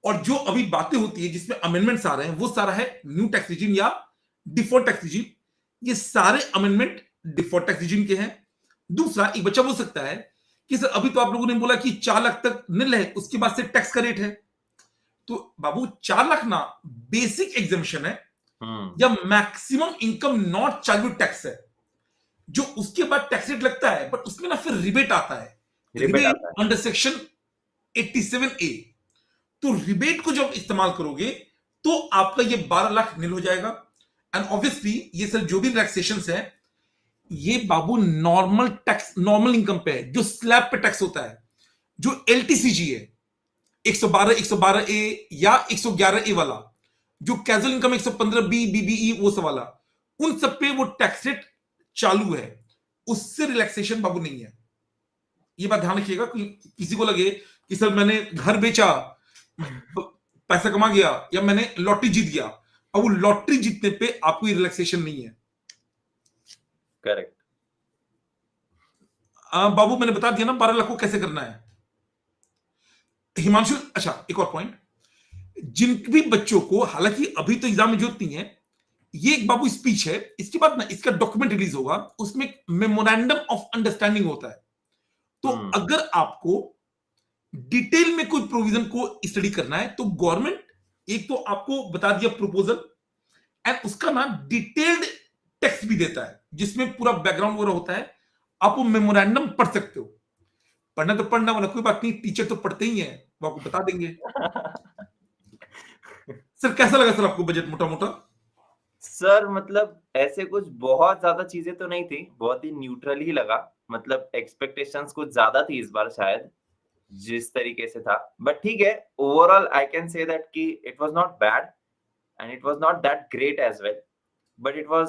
और जो अभी बातें होती है जिसमें अमेंडमेंट्स आ रहे हैं वो सारा है न्यू टैक्स रिजीम या डिफॉल्ट टैक्स रिजीम। ये सारे अमेंडमेंट डिफॉल्ट टैक्स रिजीम के हैं। दूसरा, एक बच्चा बोल सकता है कि सर अभी तो आप लोगों ने बोला कि 4 लाख तक निल है, उसके बाद से टैक्स का रेट है। तो बाबू 4 लाख ना बेसिक एग्जेम्पशन है या maximum income not charge tax है, जो उसके बाद टैक्स रेट लगता है, बट उसमें ना फिर रिबेट आता है, रिबेट अंडर सेक्शन 87A। तो रिबेट को जब इस्तेमाल करोगे तो आपका ये 12 लाख निल हो जाएगा। एंड ऑब्वियसली ये सर जो भी रिलैक्सेशंस है ये बाबू नॉर्मल टैक्स, नॉर्मल इनकम पे है, जो स्लैब पे टैक्स होता है, जो LTCG है 112, 112A या 111A वाला, जो कैजुअल इनकम 115B, BBE वो सब वाला, उन सब पे वो टैक्स रेट चालू है, उससे रिलैक्सेशन बाबू नहीं है। ये बात ध्यान रखिएगा। किसी को लगे कि सर मैंने घर बेचा, पैसा कमा गया, या मैंने लॉटरी जीत गया, अब वो लॉटरी जीतने पे आपको ये रिलैक्सेशन नहीं है। करेक्ट बाबू मैंने बता दिया ना 12 लाख को कैसे करना है। हिमांशु, अच्छा एक और पॉइंट, जिन भी बच्चों को, हालांकि अभी तो एग्जाम में जरूरत नहीं है, ये एक बाबू स्पीच है, इसके बाद ना इसका डॉक्यूमेंट रिलीज होगा, उसमें मेमोरेंडम ऑफ अंडरस्टैंडिंग होता है। तो अगर आपको डिटेल में कोई प्रोविजन को स्टडी करना है तो गवर्नमेंट एक तो आपको बता दिया प्रपोजल, एंड उसका ना डिटेल्ड टेक्स्ट भी देता है जिसमें पूरा बैकग्राउंड वगैरह होता है। आप वो मेमोरेंडम पढ़ सकते हो। पढ़ना तो पढ़ना, वाला कोई बात नहीं, टीचर तो पढ़ते ही है, वो आपको बता देंगे। सर कैसा लगा सर आपको बजट मोटा मोटा? सर मतलब ऐसे कुछ बहुत ज्यादा चीजें तो नहीं थी, बहुत ही न्यूट्रल ही लगा। मतलब एक्सपेक्टेशंस कुछ ज्यादा थी इस बार शायद, जिस तरीके से था, बट ठीक है। Overall I can say that कि it was not bad and it was not that great as well, but it was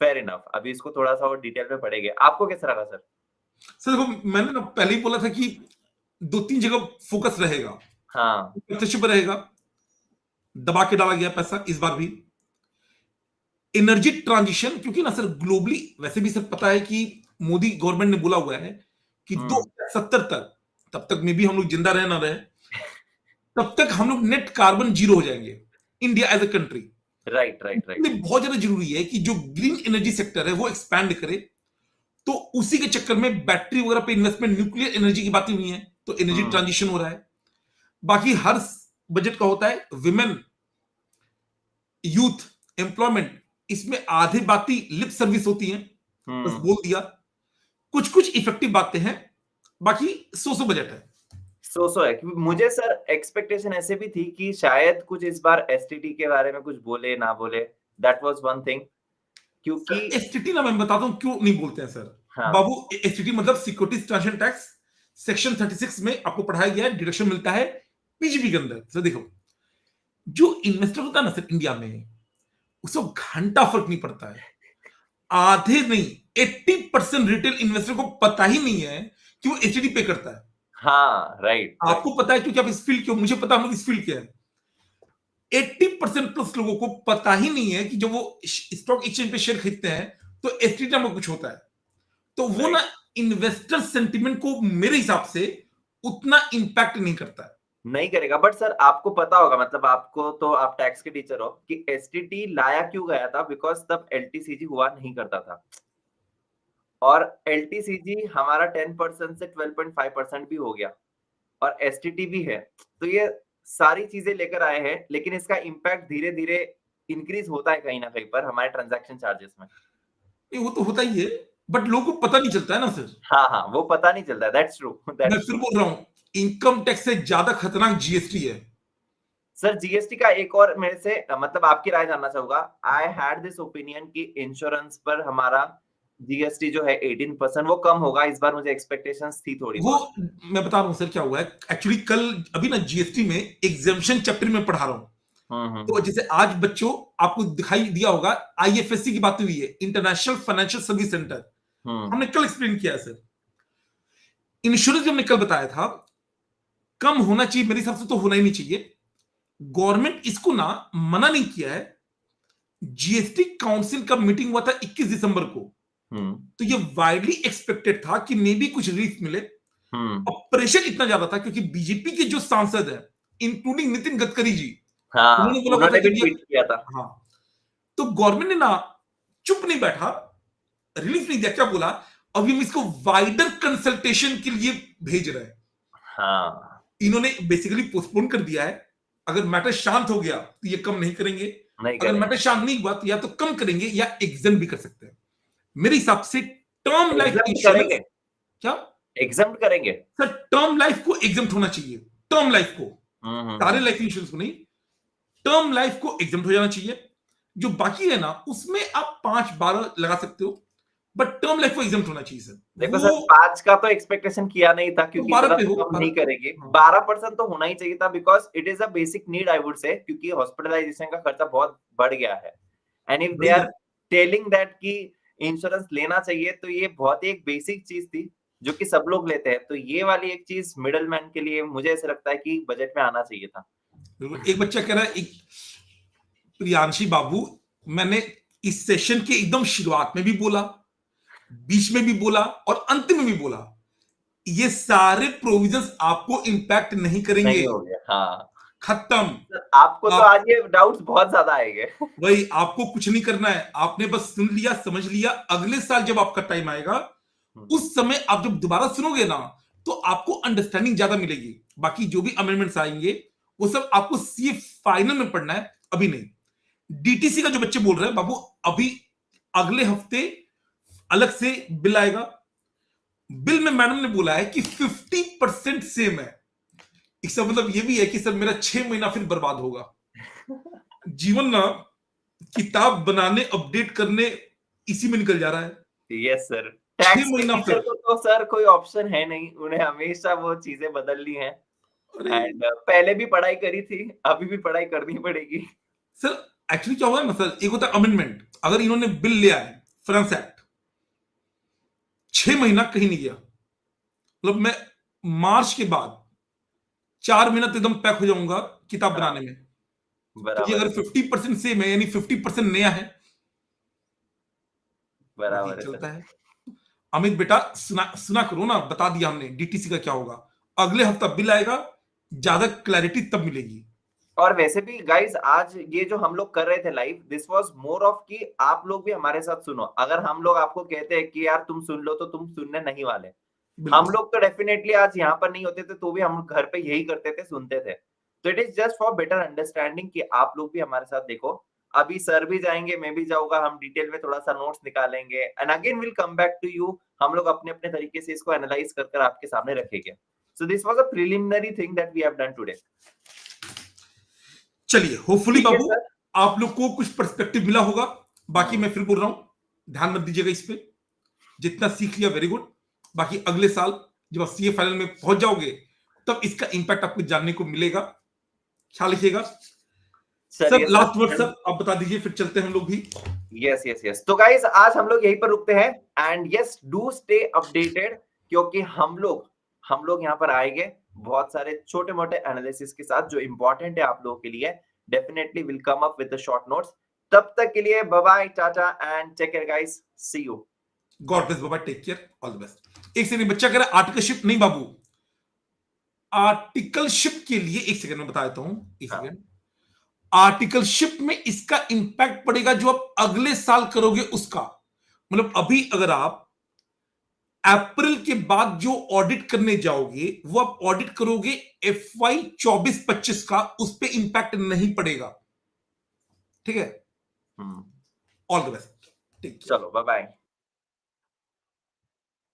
fair enough, अभी इसको थोड़ा सा और डिटेल में पढ़ेंगे। आपको कैसा लगा सर? सर देखो, मैंने ना पहले ही बोला था कि 2-3 जगह फोकस रहेगा। हाँ प्रत्यक्ष पर रहेगा, दबा के डाला गया पैसा इस बार भी। एनर्जी ट्रांजिशन, क्योंकि ना सर ग्लोबली वैसे भी सर पता है कि मोदी गवर्नमेंट ने बोला हुआ है कि 2070 तक, तब तक में भी हम लोग जिंदा रहे ना रहे, तब तक हम लोग नेट कार्बन जीरो हो जाएंगे, India as a country. Right right right. बहुत ज्यादा जरूरी है कि जो ग्रीन एनर्जी सेक्टर है वो एक्सपैंड करे, तो उसी के चक्कर में बैटरी वगैरह पे इन्वेस्टमेंट, न्यूक्लियर एनर्जी की बातें हुई है, तो एनर्जी ट्रांजिशन हो रहा है। बाकी हर बजट का होता है विमेन, यूथ, एम्प्लॉयमेंट, इसमें आधे बातें लिप सर्विस होती हैं, बस बोल दिया। कुछ कुछ इफेक्टिव बातें हैं, बाकी सो बजट है। सो है। मुझे सर एक्सपेक्टेशन ऐसे भी थी कि शायद कुछ इस बार एसटीटी के बारे में कुछ बोले ना बोले, दैट वाज वन थिंग। क्योंकि एसटीटी ना मैं बताता हूं क्यों नहीं बोलते हैं सर। हाँ। बाबू, एसटीटी मतलब सिक्योरिटीज ट्रांजैक्शन टैक्स, सेक्शन 36 में आपको पढ़ाया गया है, डिडक्शन मिलता है पीजीपी के अंदर। सर देखो, जो इन्वेस्टर होता है ना सर इंडिया में, उसको घंटा फर्क नहीं पड़ता है। आधे नहीं, 80% रिटेल इन्वेस्टर को पता ही नहीं है कि वो एसटीटी पे करता है। हाँ राइट। आपको पता है क्योंकि आप इस फील्ड के हो, मुझे पता हम लोग इस फील्ड के हैं। 80% प्लस लोगों को पता ही नहीं है कि जब वो स्टॉक एक्सचेंज पे शेयर खरीदते हैं तो एसटीटी में कुछ होता है। तो वो ना इन्वेस्टर सेंटिमेंट को मेरे हिसाब से उतना इंपैक्ट नहीं करता है। नहीं करेगा। बट सर आपको पता होगा, मतलब आपको तो, आप टैक्स के टीचर हो, कि एसटीटी लाया क्यों गया था? बिकॉज तब एलटीसीजी हुआ नहीं करता था, और एलटीसीजी हमारा 10% से 12.5% भी हो गया, और एसटीटी भी है। तो ये सारी चीजें लेकर आए हैं, लेकिन इसका इम्पैक्ट धीरे धीरे इंक्रीज होता है कहीं ना कहीं पर हमारे ट्रांजैक्शन चार्जेस में। वो तो होता ही है, बट लोगों को पता नहीं चलता है ना सर। हाँ वो पता नहीं चलता है, दैट्स ट्रू। मैं फिर बोल रहा हूं, इनकम टैक्स से ज्यादा खतरनाक जीएसटी है। सर जीएसटी का एक और मेरे से, मतलब आपकी राय जानना चाहूंगा। आई हैड दिस ओपिनियन कि इंश्योरेंस पर हमारा जीएसटी जो है 18% वो कम होगा इस बार, मुझे एक्सपेक्टेशंस थी थोड़ी वो बहुत। मैं बता रहा हूं सर क्या हुआ है एक्चुअली। कल अभी ना जीएसटी में एग्जेम्पशन चैप्टर में पढ़ा रहा हूं, तो जैसे आज बच्चों आपको दिखाई दिया होगा, आईएफएससी की बात हुई है, इंटरनेशनल फाइनेंशियल सर्विस सेंटर, हमने कल एक्सप्लेन किया है सर। इंश्योरेंस जो हमने कल बताया था, कम होना चाहिए मेरे हिसाब से, तो होना ही नहीं चाहिए। गवर्नमेंट इसको ना मना नहीं किया है। जीएसटी काउंसिल का मीटिंग हुआ था 21 दिसंबर को, तो ये वाइडली एक्सपेक्टेड था कि मे बी कुछ रिलीफ मिले। अब प्रेशर इतना ज्यादा था क्योंकि बीजेपी के जो सांसद हैं, इंक्लूडिंग नितिन गडकरी जी, उन्होंने भी ट्वीट किया था। हाँ, तो गवर्नमेंट ने ना चुप नहीं बैठा, रिलीफ नहीं दिया। क्या बोला, अभी हम इसको वाइडर कंसल्टेशन के लिए भेज रहे हैं। हाँ, इन्होंने बेसिकली पोस्टपोन कर दिया है। अगर मैटर शांत हो गया तो ये कम नहीं करेंगे, अगर मैटर शांत नहीं हुआ तो या तो कम करेंगे या एग्जाम भी कर सकते हैं। मेरे हिसाब से टर्म लाइफ इंश्योरेंस, क्या एग्जाम करेंगे सर? टर्म लाइफ को एग्जाम होना चाहिए, टर्म लाइफ को, सारे लाइफ इंश्योरेंस को नहीं, टर्म लाइफ को एग्जाम हो जाना चाहिए। जो बाकी है ना उसमें आप 5-12 लगा सकते हो, बट टर्म लाइफ को एग्जाम होना चाहिए सर। देखो सर, 5 का तो एक्सपेक्टेशन किया नहीं था, क्योंकि 12 पे हो, कम नहीं करेंगे। 12% तो होना ही चाहिए था, because it is a basic need I would say, क्योंकि हॉस्पिटलाइजेशन का खर्चा बहुत बढ़ गया है। And if they are telling that कि इंश्योरेंस लेना चाहिए, तो ये बहुत ही एक बेसिक चीज थी जो कि सब लोग लेते हैं। तो ये वाली एक चीज मिडल मैन के लिए मुझे ऐसा लगता है कि बजट में आना चाहिए था। एक बच्चा कह रहा है, प्रियांशी बाबू, मैंने इस सेशन के एकदम शुरुआत में भी बोला, बीच में भी बोला और अंत में भी बोला, ये सारे प्रोविजंस आपको इंपैक्ट नहीं करेंगे। नहीं हो गया, हाँ, खत्म। आपको तो आज ये डाउट्स बहुत ज्यादा आएंगे। भाई आपको कुछ नहीं करना है, आपने बस सुन लिया, समझ लिया। अगले साल जब आपका टाइम आएगा, उस समय आप जब दोबारा सुनोगे ना, तो आपको अंडरस्टैंडिंग ज्यादा मिलेगी। बाकी जो भी अमेंडमेंट्स आएंगे वो सब आपको सीए फाइनल में पढ़ना है, अभी नहीं। डीटीसी का जो बच्चे बोल रहे हैं बाबू, अभी अगले हफ्ते अलग से बिल आएगा। बिल में मैडम ने बोला है कि 50% सेम है। इसका मतलब ये भी है कि सर मेरा 6 महीना फिर बर्बाद होगा। जीवन ना किताब बनाने, अपडेट करने, इसी में निकल जा रहा है। यस सर, टैक्स टीचर को तो सर कोई ऑप्शन है नहीं, उन्हें हमेशा वो चीजें बदलनी है। एंड पहले भी पढ़ाई करी थी, अभी भी पढ़ाई करनी पड़ेगी। सर एक्चुअली क्या हुआ है ना सर, एक होता है अमेंडमेंट। अगर इन्होंने बिल ले आए, फाइनेंस एक्ट 6 महीना कहीं नहीं गया, मतलब मैं मार्च के बाद 4 महीना तो एकदम पैक हो जाऊंगा किताब हाँ, बनाने में। तो ये बराबर अगर है, 50% सेम है यानी 50% नया है, बराबर बाकी है चलता सर। है। अमित बेटा सुना करो ना, बता दिया हमने डीटीसी का क्या होगा, अगले हफ्ता बिल आएगा, ज्यादा क्लैरिटी तब मिलेगी। और वैसे भी गाइस आज ये जो हम लोग कर रहे थे live, this was more of कि आप लोग भी हमारे साथ सुनो। अगर हम लोग आपको कहते हैं कि यार तुम सुन लो, तो तुम सुनने नहीं वाले। हम लोग तो डेफिनेटली आज यहाँ पर नहीं होते थे, तो भी हम घर पे यही करते थे, सुनते थे। तो it is just for better understanding कि आप लोग भी हमारे साथ देखो। अभी सर भी जाएंगे, मैं भी जाऊंगा, हम डिटेल में थोड़ा सा नोट्स निकालेंगे and again will come back to you. हम लोग अपने अपने तरीके से इसको एनालाइज कर आपके सामने रखेंगे। So this was a preliminary thing that we have done today. चलिए, होपफुली ठीक है बाबू सर। आप लोग को कुछ पर्सपेक्टिव मिला होगा। बाकी मैं फिर बोल रहा हूं, ध्यान मत दीजिएगा इस पे, जितना सीख लिया वेरी गुड। बाकी अगले साल जब आप सीए फाइनल में पहुंच जाओगे, तब इसका इंपैक्ट आपको जानने को मिलेगा। ख्याल रखिएगा सर। चलिए लास्ट वर्ड सर। सर आप बता दीजिए, फिर चलते हैं हम लोग भी। यस यस यस, तो गाइस आज हम लोग यहीं पर रुकते हैं and yes do stay updated, क्योंकि हम लोग यहाँ पर आएंगे बहुत सारे छोटे मोटे एनालिसिस के साथ जो इंपॉर्टेंट है आप लोगों के लिए। Definitely will come up with the short notes. तब तक के लिए bye bye, tata and take care guys, see you. God bless बाबा, take care, all the best. एक सेकंड, बच्चा कह रहा आर्टिकलशिप नहीं बाबू, आर्टिकलशिप के लिए एक सेकंड में बता देता हूं, एक सेकंड। आर्टिकलशिप में इसका इंपैक्ट पड़ेगा जो आप अगले साल करोगे उसका, मतलब अभी अगर आप अप्रैल के बाद जो ऑडिट करने जाओगे, वो आप ऑडिट करोगे FY 24-25 का, उस पे इंपैक्ट नहीं पड़ेगा। ठीक है, ऑल द बेस्ट, ठीक है, चलो बाय बाय।